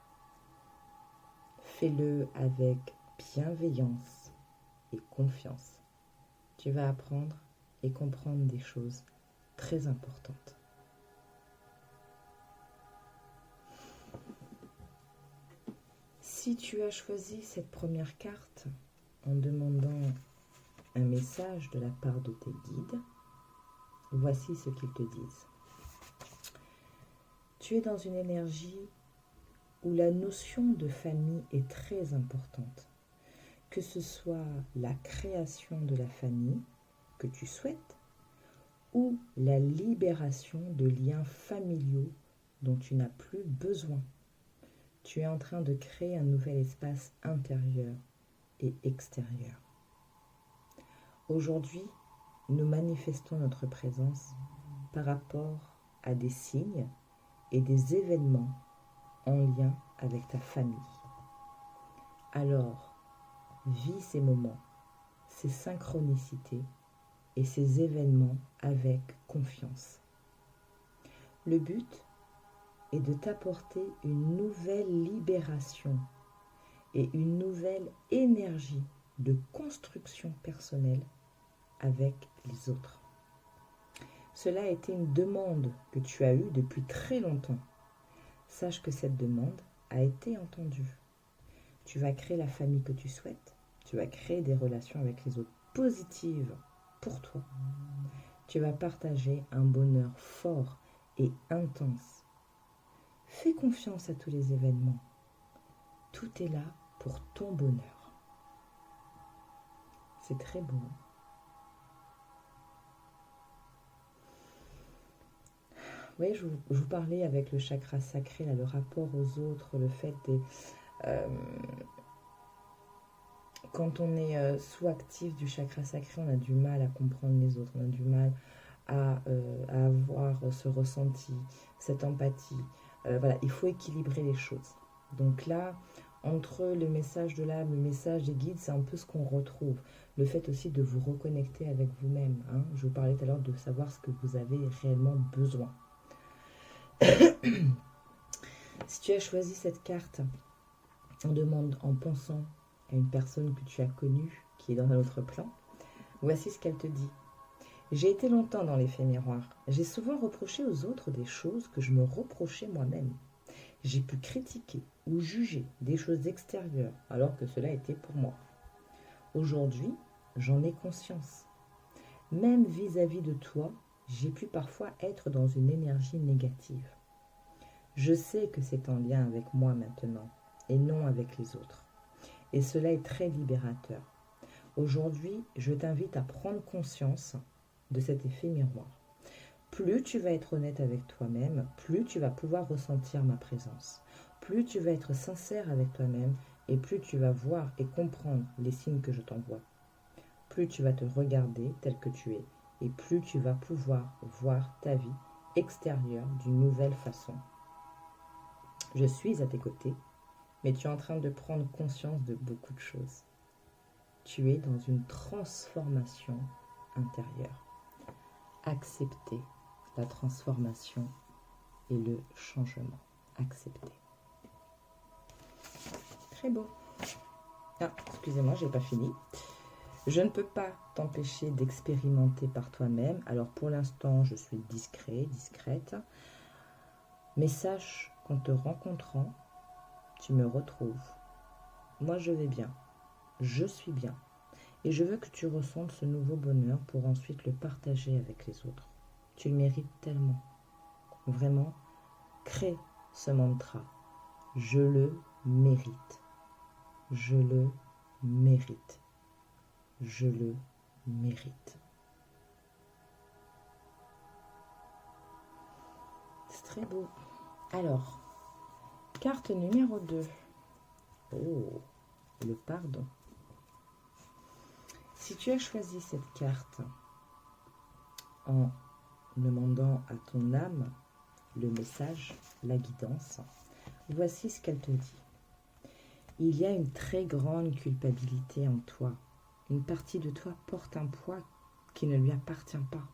Fais-le avec bienveillance et confiance. Tu vas apprendre et comprendre des choses très importantes. Si tu as choisi cette première carte en demandant un message de la part de tes guides, voici ce qu'ils te disent. Tu es dans une énergie où la notion de famille est très importante. Que ce soit la création de la famille que tu souhaites ou la libération de liens familiaux dont tu n'as plus besoin. Tu es en train de créer un nouvel espace intérieur et extérieur. Aujourd'hui, nous manifestons notre présence par rapport à des signes et des événements en lien avec ta famille. Alors, vis ces moments, ces synchronicités et ces événements avec confiance. Le but est de t'apporter une nouvelle libération et une nouvelle énergie de construction personnelle avec les autres. Cela a été une demande que tu as eue depuis très longtemps. Sache que cette demande a été entendue. Tu vas créer la famille que tu souhaites. Tu vas créer des relations avec les autres positives pour toi. Tu vas partager un bonheur fort et intense. Fais confiance à tous les événements. Tout est là pour ton bonheur. C'est très beau. Oui, je vous parlais avec le chakra sacré, là, le rapport aux autres, le fait de... quand on est sous-actif du chakra sacré, on a du mal à comprendre les autres, on a du mal à avoir ce ressenti, cette empathie. Voilà, il faut équilibrer les choses. Donc là, entre le message de l'âme, le message des guides, c'est un peu ce qu'on retrouve. Le fait aussi de vous reconnecter avec vous-même. Hein. Je vous parlais tout à l'heure de savoir ce que vous avez réellement besoin. Si tu as choisi cette carte en pensant à une personne que tu as connue, qui est dans un autre plan, Voici ce qu'elle te dit. J'ai été longtemps dans l'effet miroir. J'ai souvent reproché aux autres des choses que je me reprochais moi-même. J'ai pu critiquer ou juger des choses extérieures alors que cela était pour moi. Aujourd'hui, j'en ai conscience. Même vis-à-vis de toi, j'ai pu parfois être dans une énergie négative. Je sais que c'est en lien avec moi maintenant et non avec les autres. Et cela est très libérateur. Aujourd'hui, je t'invite à prendre conscience de cet effet miroir. Plus tu vas être honnête avec toi-même, plus tu vas pouvoir ressentir ma présence. Plus tu vas être sincère avec toi-même et plus tu vas voir et comprendre les signes que je t'envoie. Plus tu vas te regarder tel que tu es et plus tu vas pouvoir voir ta vie extérieure d'une nouvelle façon. Je suis à tes côtés, mais tu es en train de prendre conscience de beaucoup de choses. Tu es dans une transformation intérieure. Accepter la transformation et le changement. Accepter. Très beau. Ah, excusez-moi, j'ai pas fini. Je ne peux pas t'empêcher d'expérimenter par toi-même. Alors pour l'instant, je suis discret, discrète. Mais sache qu'en te rencontrant, tu me retrouves. Moi, je vais bien. Je suis bien. Et je veux que tu ressentes ce nouveau bonheur pour ensuite le partager avec les autres. Tu le mérites tellement. Vraiment, crée ce mantra. Je le mérite. Je le mérite. Je le mérite. C'est très beau. Alors, carte numéro 2. Oh, le pardon. Si tu as choisi cette carte en demandant à ton âme le message, la guidance, voici ce qu'elle te dit. Il y a une très grande culpabilité en toi. Une partie de toi porte un poids qui ne lui appartient pas.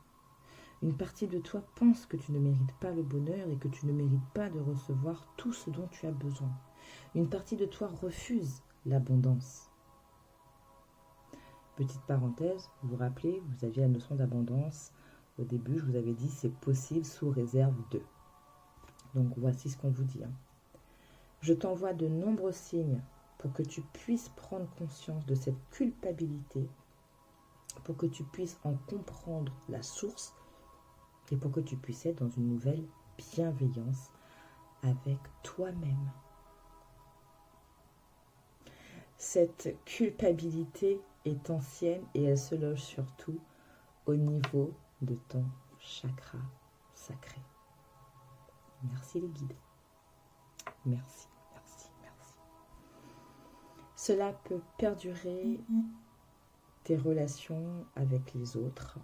Une partie de toi pense que tu ne mérites pas le bonheur et que tu ne mérites pas de recevoir tout ce dont tu as besoin. Une partie de toi refuse l'abondance. Petite parenthèse, vous vous rappelez, vous aviez la notion d'abondance. Au début, je vous avais dit c'est possible sous réserve de. Donc voici ce qu'on vous dit. Je t'envoie de nombreux signes pour que tu puisses prendre conscience de cette culpabilité, pour que tu puisses en comprendre la source et pour que tu puisses être dans une nouvelle bienveillance avec toi-même. Cette culpabilité est ancienne et elle se loge surtout au niveau de ton chakra sacré. Merci les guides. Merci, merci, merci. Cela peut perdurer tes relations avec les autres.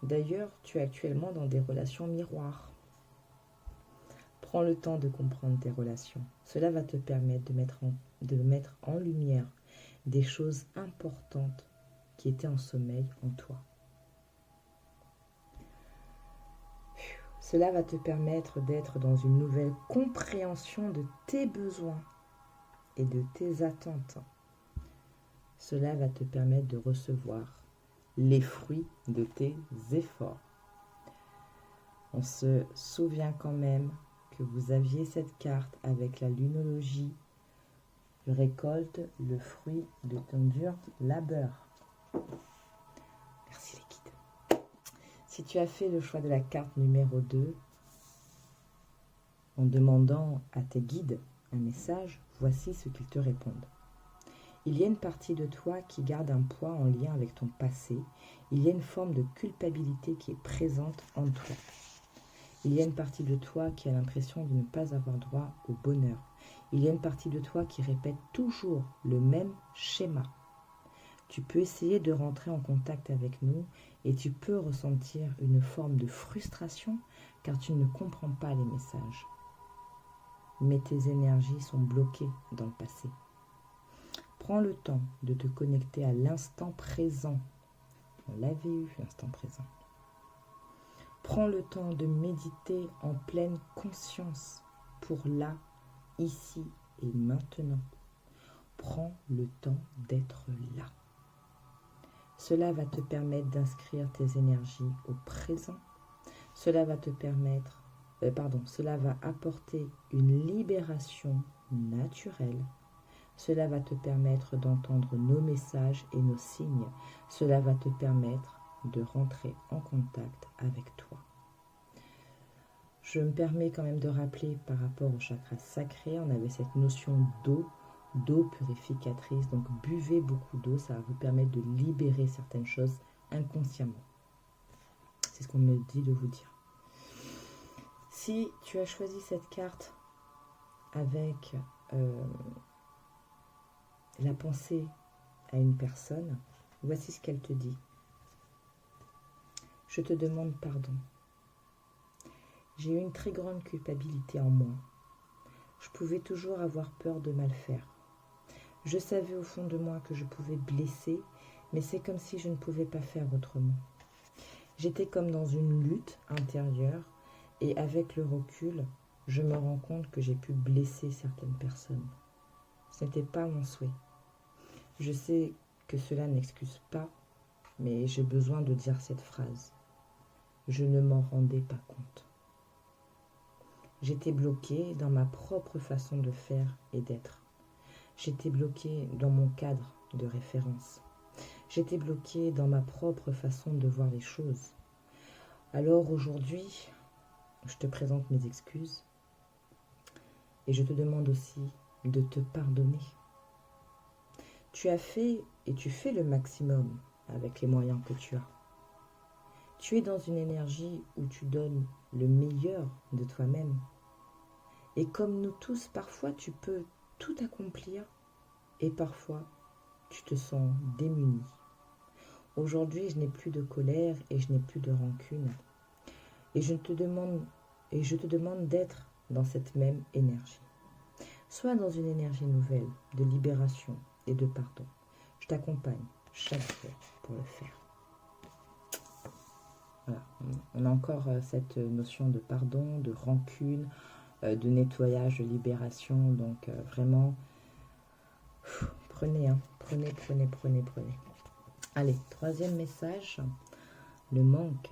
D'ailleurs, tu es actuellement dans des relations miroirs. Prends le temps de comprendre tes relations. Cela va te permettre de mettre en lumière des choses importantes qui étaient en sommeil en toi. Cela va te permettre d'être dans une nouvelle compréhension de tes besoins et de tes attentes. Cela va te permettre de recevoir les fruits de tes efforts. On se souvient quand même que vous aviez cette carte avec la lunologie. Tu récoltes le fruit de ton dur labeur. Merci les guides. Si tu as fait le choix de la carte numéro 2, en demandant à tes guides un message, voici ce qu'ils te répondent. Il y a une partie de toi qui garde un poids en lien avec ton passé. Il y a une forme de culpabilité qui est présente en toi. Il y a une partie de toi qui a l'impression de ne pas avoir droit au bonheur. Il y a une partie de toi qui répète toujours le même schéma. Tu peux essayer de rentrer en contact avec nous et tu peux ressentir une forme de frustration car tu ne comprends pas les messages. Mais tes énergies sont bloquées dans le passé. Prends le temps de te connecter à l'instant présent. On l'avait eu, l'instant présent. Prends le temps de méditer en pleine conscience pour là, ici et maintenant. Prends le temps d'être là. Cela va te permettre d'inscrire tes énergies au présent. Cela va te permettre, cela va apporter une libération naturelle. Cela va te permettre d'entendre nos messages et nos signes. Cela va te permettre de rentrer en contact avec toi. Je me permets quand même de rappeler par rapport au chakra sacré, on avait cette notion d'eau purificatrice. Donc buvez beaucoup d'eau, ça va vous permettre de libérer certaines choses inconsciemment. C'est ce qu'on me dit de vous dire. Si tu as choisi cette carte avec la pensée à une personne, voici ce qu'elle te dit. Je te demande pardon. J'ai eu une très grande culpabilité en moi. Je pouvais toujours avoir peur de mal faire. Je savais au fond de moi que je pouvais blesser, mais c'est comme si je ne pouvais pas faire autrement. J'étais comme dans une lutte intérieure et avec le recul, je me rends compte que j'ai pu blesser certaines personnes. Ce n'était pas mon souhait. Je sais que cela n'excuse pas, mais j'ai besoin de dire cette phrase. Je ne m'en rendais pas compte. J'étais bloquée dans ma propre façon de faire et d'être. J'étais bloquée dans mon cadre de référence. J'étais bloquée dans ma propre façon de voir les choses. Alors aujourd'hui, je te présente mes excuses et je te demande aussi de te pardonner. Tu as fait et tu fais le maximum avec les moyens que tu as. Tu es dans une énergie où tu donnes le meilleur de toi-même. Et comme nous tous, parfois tu peux tout accomplir et parfois tu te sens démuni. Aujourd'hui, je n'ai plus de colère et je n'ai plus de rancune. Et je te demande d'être dans cette même énergie. Sois dans une énergie nouvelle de libération et de pardon. Je t'accompagne chaque jour pour le faire. Voilà. On a encore cette notion de pardon, de rancune, de nettoyage, de libération. Donc vraiment, prenez. Allez, troisième message, le manque.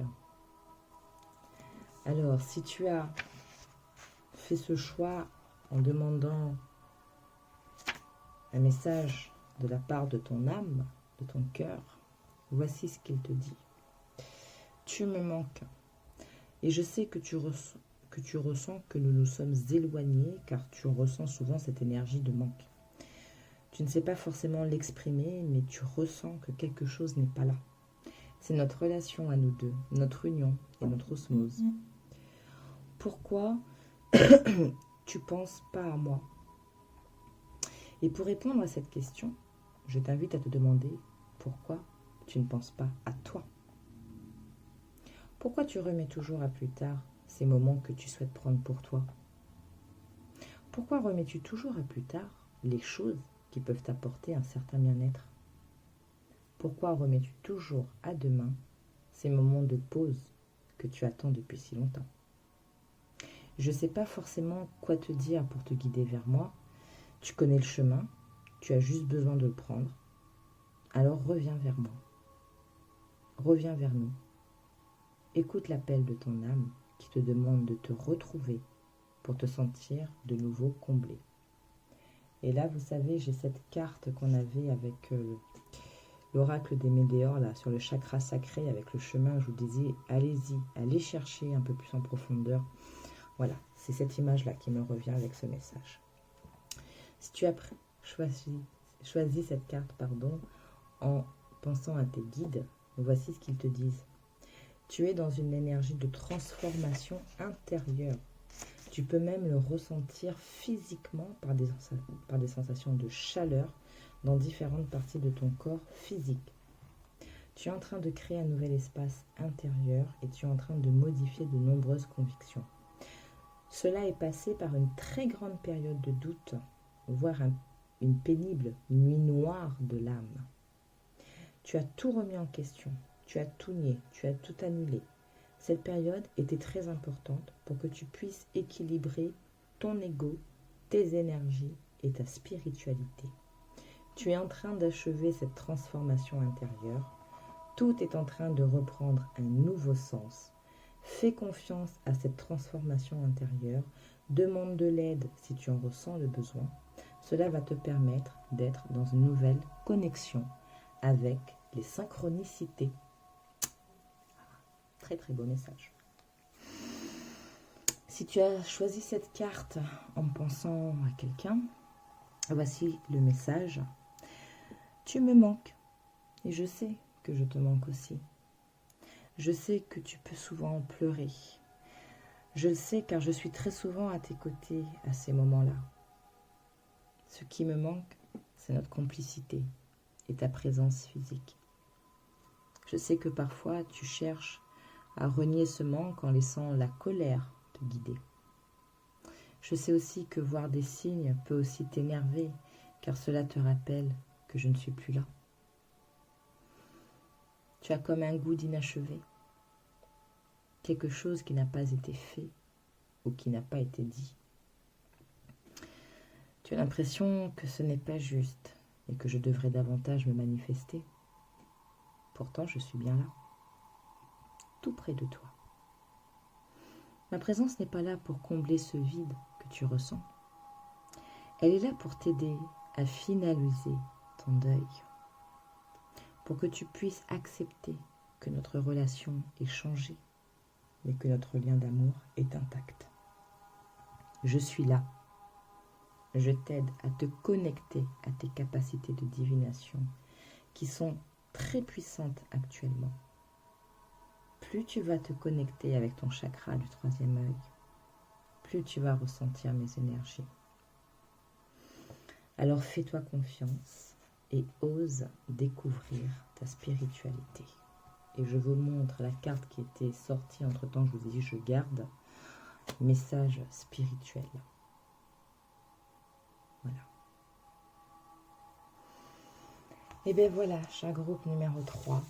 Alors, si tu as fait ce choix en demandant un message de la part de ton âme, de ton cœur, voici ce qu'il te dit. Tu me manques. Et je sais que tu ressens que nous nous sommes éloignés, car tu ressens souvent cette énergie de manque. Tu ne sais pas forcément l'exprimer, mais tu ressens que quelque chose n'est pas là. C'est notre relation à nous deux, notre union et notre osmose. Pourquoi tu penses pas à moi? Et pour répondre à cette question, je t'invite à te demander pourquoi tu ne penses pas à toi. Pourquoi tu remets toujours à plus tard ces moments que tu souhaites prendre pour toi? Pourquoi remets-tu toujours à plus tard les choses qui peuvent t'apporter un certain bien-être? Pourquoi remets-tu toujours à demain ces moments de pause que tu attends depuis si longtemps? Je ne sais pas forcément quoi te dire pour te guider vers moi. Tu connais le chemin, tu as juste besoin de le prendre. Alors reviens vers moi. Reviens vers nous. Écoute l'appel de ton âme qui te demande de te retrouver pour te sentir de nouveau comblé. Et là, vous savez, j'ai cette carte qu'on avait avec l'oracle des Médéors, là, sur le chakra sacré, avec le chemin. Je vous disais, allez-y, allez chercher un peu plus en profondeur. Voilà, c'est cette image-là qui me revient avec ce message. Si tu as choisi cette carte, en pensant à tes guides, voici ce qu'ils te disent. Tu es dans une énergie de transformation intérieure. Tu peux même le ressentir physiquement par des sensations de chaleur dans différentes parties de ton corps physique. Tu es en train de créer un nouvel espace intérieur et tu es en train de modifier de nombreuses convictions. Cela est passé par une très grande période de doute, voire une pénible nuit noire de l'âme. Tu as tout remis en question, tu as tout nié, tu as tout annulé. Cette période était très importante pour que tu puisses équilibrer ton ego, tes énergies et ta spiritualité. Tu es en train d'achever cette transformation intérieure. Tout est en train de reprendre un nouveau sens. Fais confiance à cette transformation intérieure. Demande de l'aide si tu en ressens le besoin. Cela va te permettre d'être dans une nouvelle connexion avec les synchronicités. Très très beau message. Si tu as choisi cette carte en pensant à quelqu'un, voici le message. Tu me manques et je sais que je te manque aussi. Je sais que tu peux souvent pleurer. Je le sais car je suis très souvent à tes côtés à ces moments-là. Ce qui me manque, c'est notre complicité et ta présence physique. Je sais que parfois tu cherches à renier ce manque en laissant la colère te guider. Je sais aussi que voir des signes peut aussi t'énerver car cela te rappelle que je ne suis plus là. Tu as comme un goût d'inachevé, quelque chose qui n'a pas été fait ou qui n'a pas été dit. Tu as l'impression que ce n'est pas juste et que je devrais davantage me manifester. Pourtant, je suis bien là, tout près de toi. Ma présence n'est pas là pour combler ce vide que tu ressens. Elle est là pour t'aider à finaliser ton deuil, pour que tu puisses accepter que notre relation est changée, mais que notre lien d'amour est intact. Je suis là. Je t'aide à te connecter à tes capacités de divination qui sont très puissantes actuellement. Plus tu vas te connecter avec ton chakra du troisième œil, plus tu vas ressentir mes énergies. Alors fais-toi confiance et ose découvrir ta spiritualité. Et je vous montre la carte qui était sortie entre-temps, je vous ai dit je garde, message spirituel. Voilà. Et bien voilà, cher groupe numéro 3,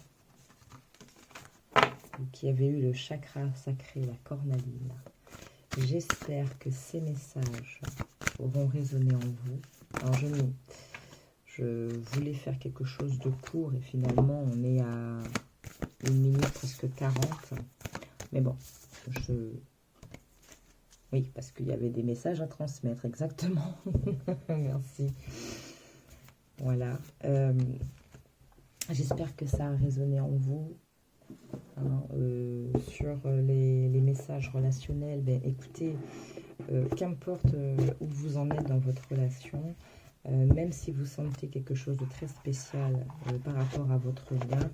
qui avait eu le chakra sacré, la cornaline. J'espère que ces messages auront résonné en vous. Alors je voulais faire quelque chose de court et finalement on est à 1 minute presque 40. Mais bon, oui, parce qu'il y avait des messages à transmettre, exactement. Merci. Voilà. J'espère que ça a résonné en vous. Hein, sur les messages relationnels, ben, écoutez, qu'importe où vous en êtes dans votre relation, même si vous sentez quelque chose de très spécial par rapport à votre lien,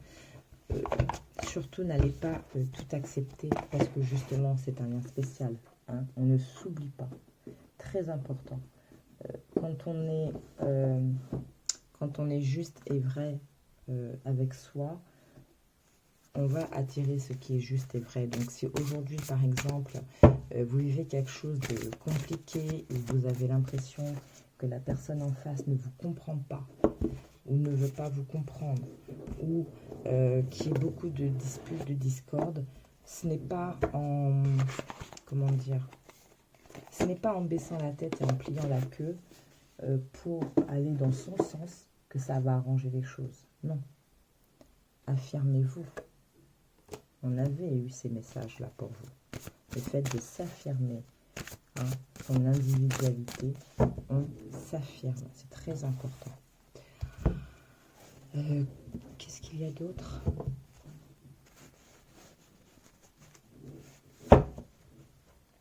surtout n'allez pas tout accepter parce que justement c'est un lien spécial. Hein, on ne s'oublie pas. Très important. Quand on est juste et vrai avec soi, on va attirer ce qui est juste et vrai. Donc si aujourd'hui, par exemple, vous vivez quelque chose de compliqué et vous avez l'impression que la personne en face ne vous comprend pas ou ne veut pas vous comprendre ou qu'il y ait beaucoup de disputes, de discordes, ce n'est pas en... Comment dire? Ce n'est pas en baissant la tête et en pliant la queue pour aller dans son sens que ça va arranger les choses. Non. Affirmez-vous. On avait eu ces messages-là pour vous. Le fait de s'affirmer, hein, son individualité, on s'affirme. C'est très important. Qu'est-ce qu'il y a d'autre?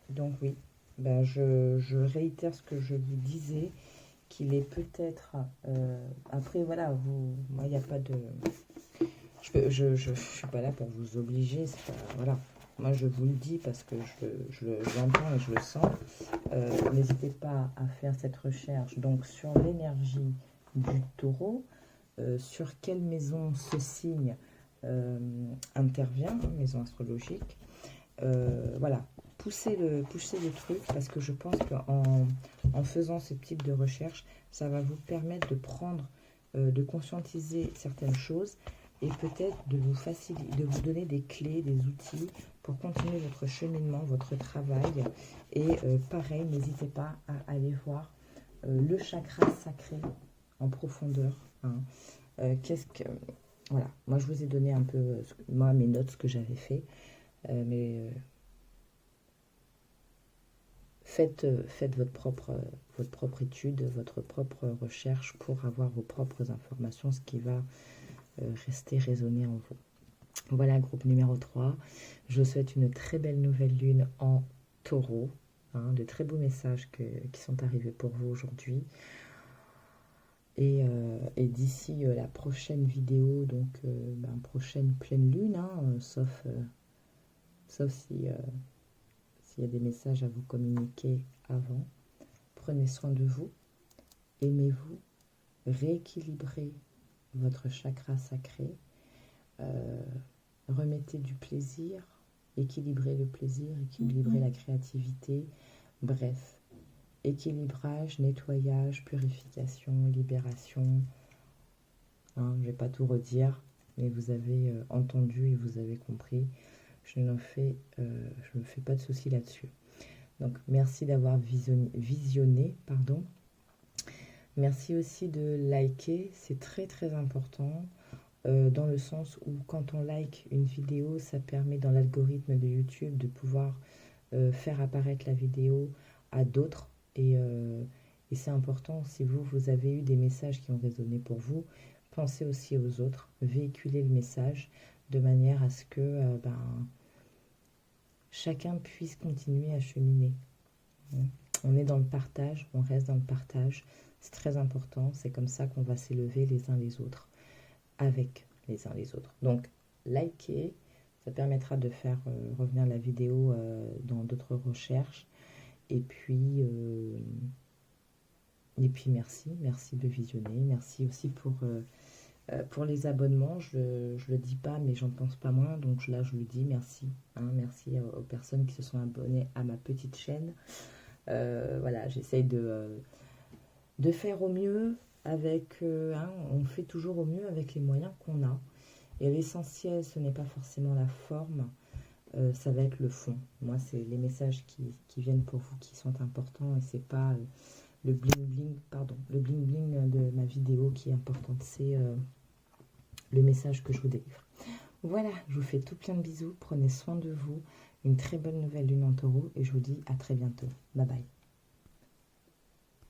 Donc oui, ben je réitère ce que je vous disais, qu'il est peut-être... après, voilà, moi, il n'y a pas de... Je ne suis pas là pour vous obliger, pas, voilà. Moi, je vous le dis parce que j'entends et je le sens. N'hésitez pas à faire cette recherche. Donc, sur l'énergie du taureau, sur quelle maison ce signe intervient, maison astrologique. Voilà, poussez le truc parce que je pense qu'en faisant ce type de recherche, ça va vous permettre de prendre, de conscientiser certaines choses et peut-être de vous donner des clés, des outils pour continuer votre cheminement, votre travail. Et pareil, n'hésitez pas à aller voir le chakra sacré en profondeur. Hein. Voilà, moi je vous ai donné un peu, moi, mes notes, ce que j'avais fait. Mais faites votre propre étude, votre propre recherche pour avoir vos propres informations, ce qui va rester résonner en vous. Voilà, groupe numéro 3. Je vous souhaite une très belle nouvelle lune en taureau. Hein, de très beaux messages qui sont arrivés pour vous aujourd'hui. Et d'ici la prochaine vidéo, donc prochaine pleine lune, hein, sauf si s'il y a des messages à vous communiquer avant. Prenez soin de vous, aimez-vous, rééquilibrez votre chakra sacré, remettez du plaisir, équilibrez le plaisir, équilibrez la créativité, bref, équilibrage, nettoyage, purification, libération. Hein, je ne vais pas tout redire, mais vous avez entendu et vous avez compris. Je ne me fais pas de soucis là-dessus. Donc, merci d'avoir visionné. Merci aussi de liker, c'est très très important, dans le sens où quand on like une vidéo, ça permet dans l'algorithme de YouTube de pouvoir faire apparaître la vidéo à d'autres. Et c'est important, si vous avez eu des messages qui ont résonné pour vous, pensez aussi aux autres, véhiculez le message de manière à ce que chacun puisse continuer à cheminer. On est dans le partage, on reste dans le partage, c'est très important, c'est comme ça qu'on va s'élever les uns les autres, avec les uns les autres. Donc, likez, ça permettra de faire revenir la vidéo dans d'autres recherches. Et puis merci de visionner, merci aussi pour les abonnements, je le dis pas, mais j'en pense pas moins, donc là je le dis, merci. Hein, merci aux personnes qui se sont abonnées à ma petite chaîne. Voilà, j'essaye de faire au mieux avec... on fait toujours au mieux avec les moyens qu'on a. Et l'essentiel, ce n'est pas forcément la forme, ça va être le fond. Moi, c'est les messages qui viennent pour vous qui sont importants, et c'est pas le bling-bling de ma vidéo qui est important, c'est le message que je vous délivre. Voilà, je vous fais tout plein de bisous, prenez soin de vous, une très bonne nouvelle lune en taureau, et je vous dis à très bientôt. Bye bye.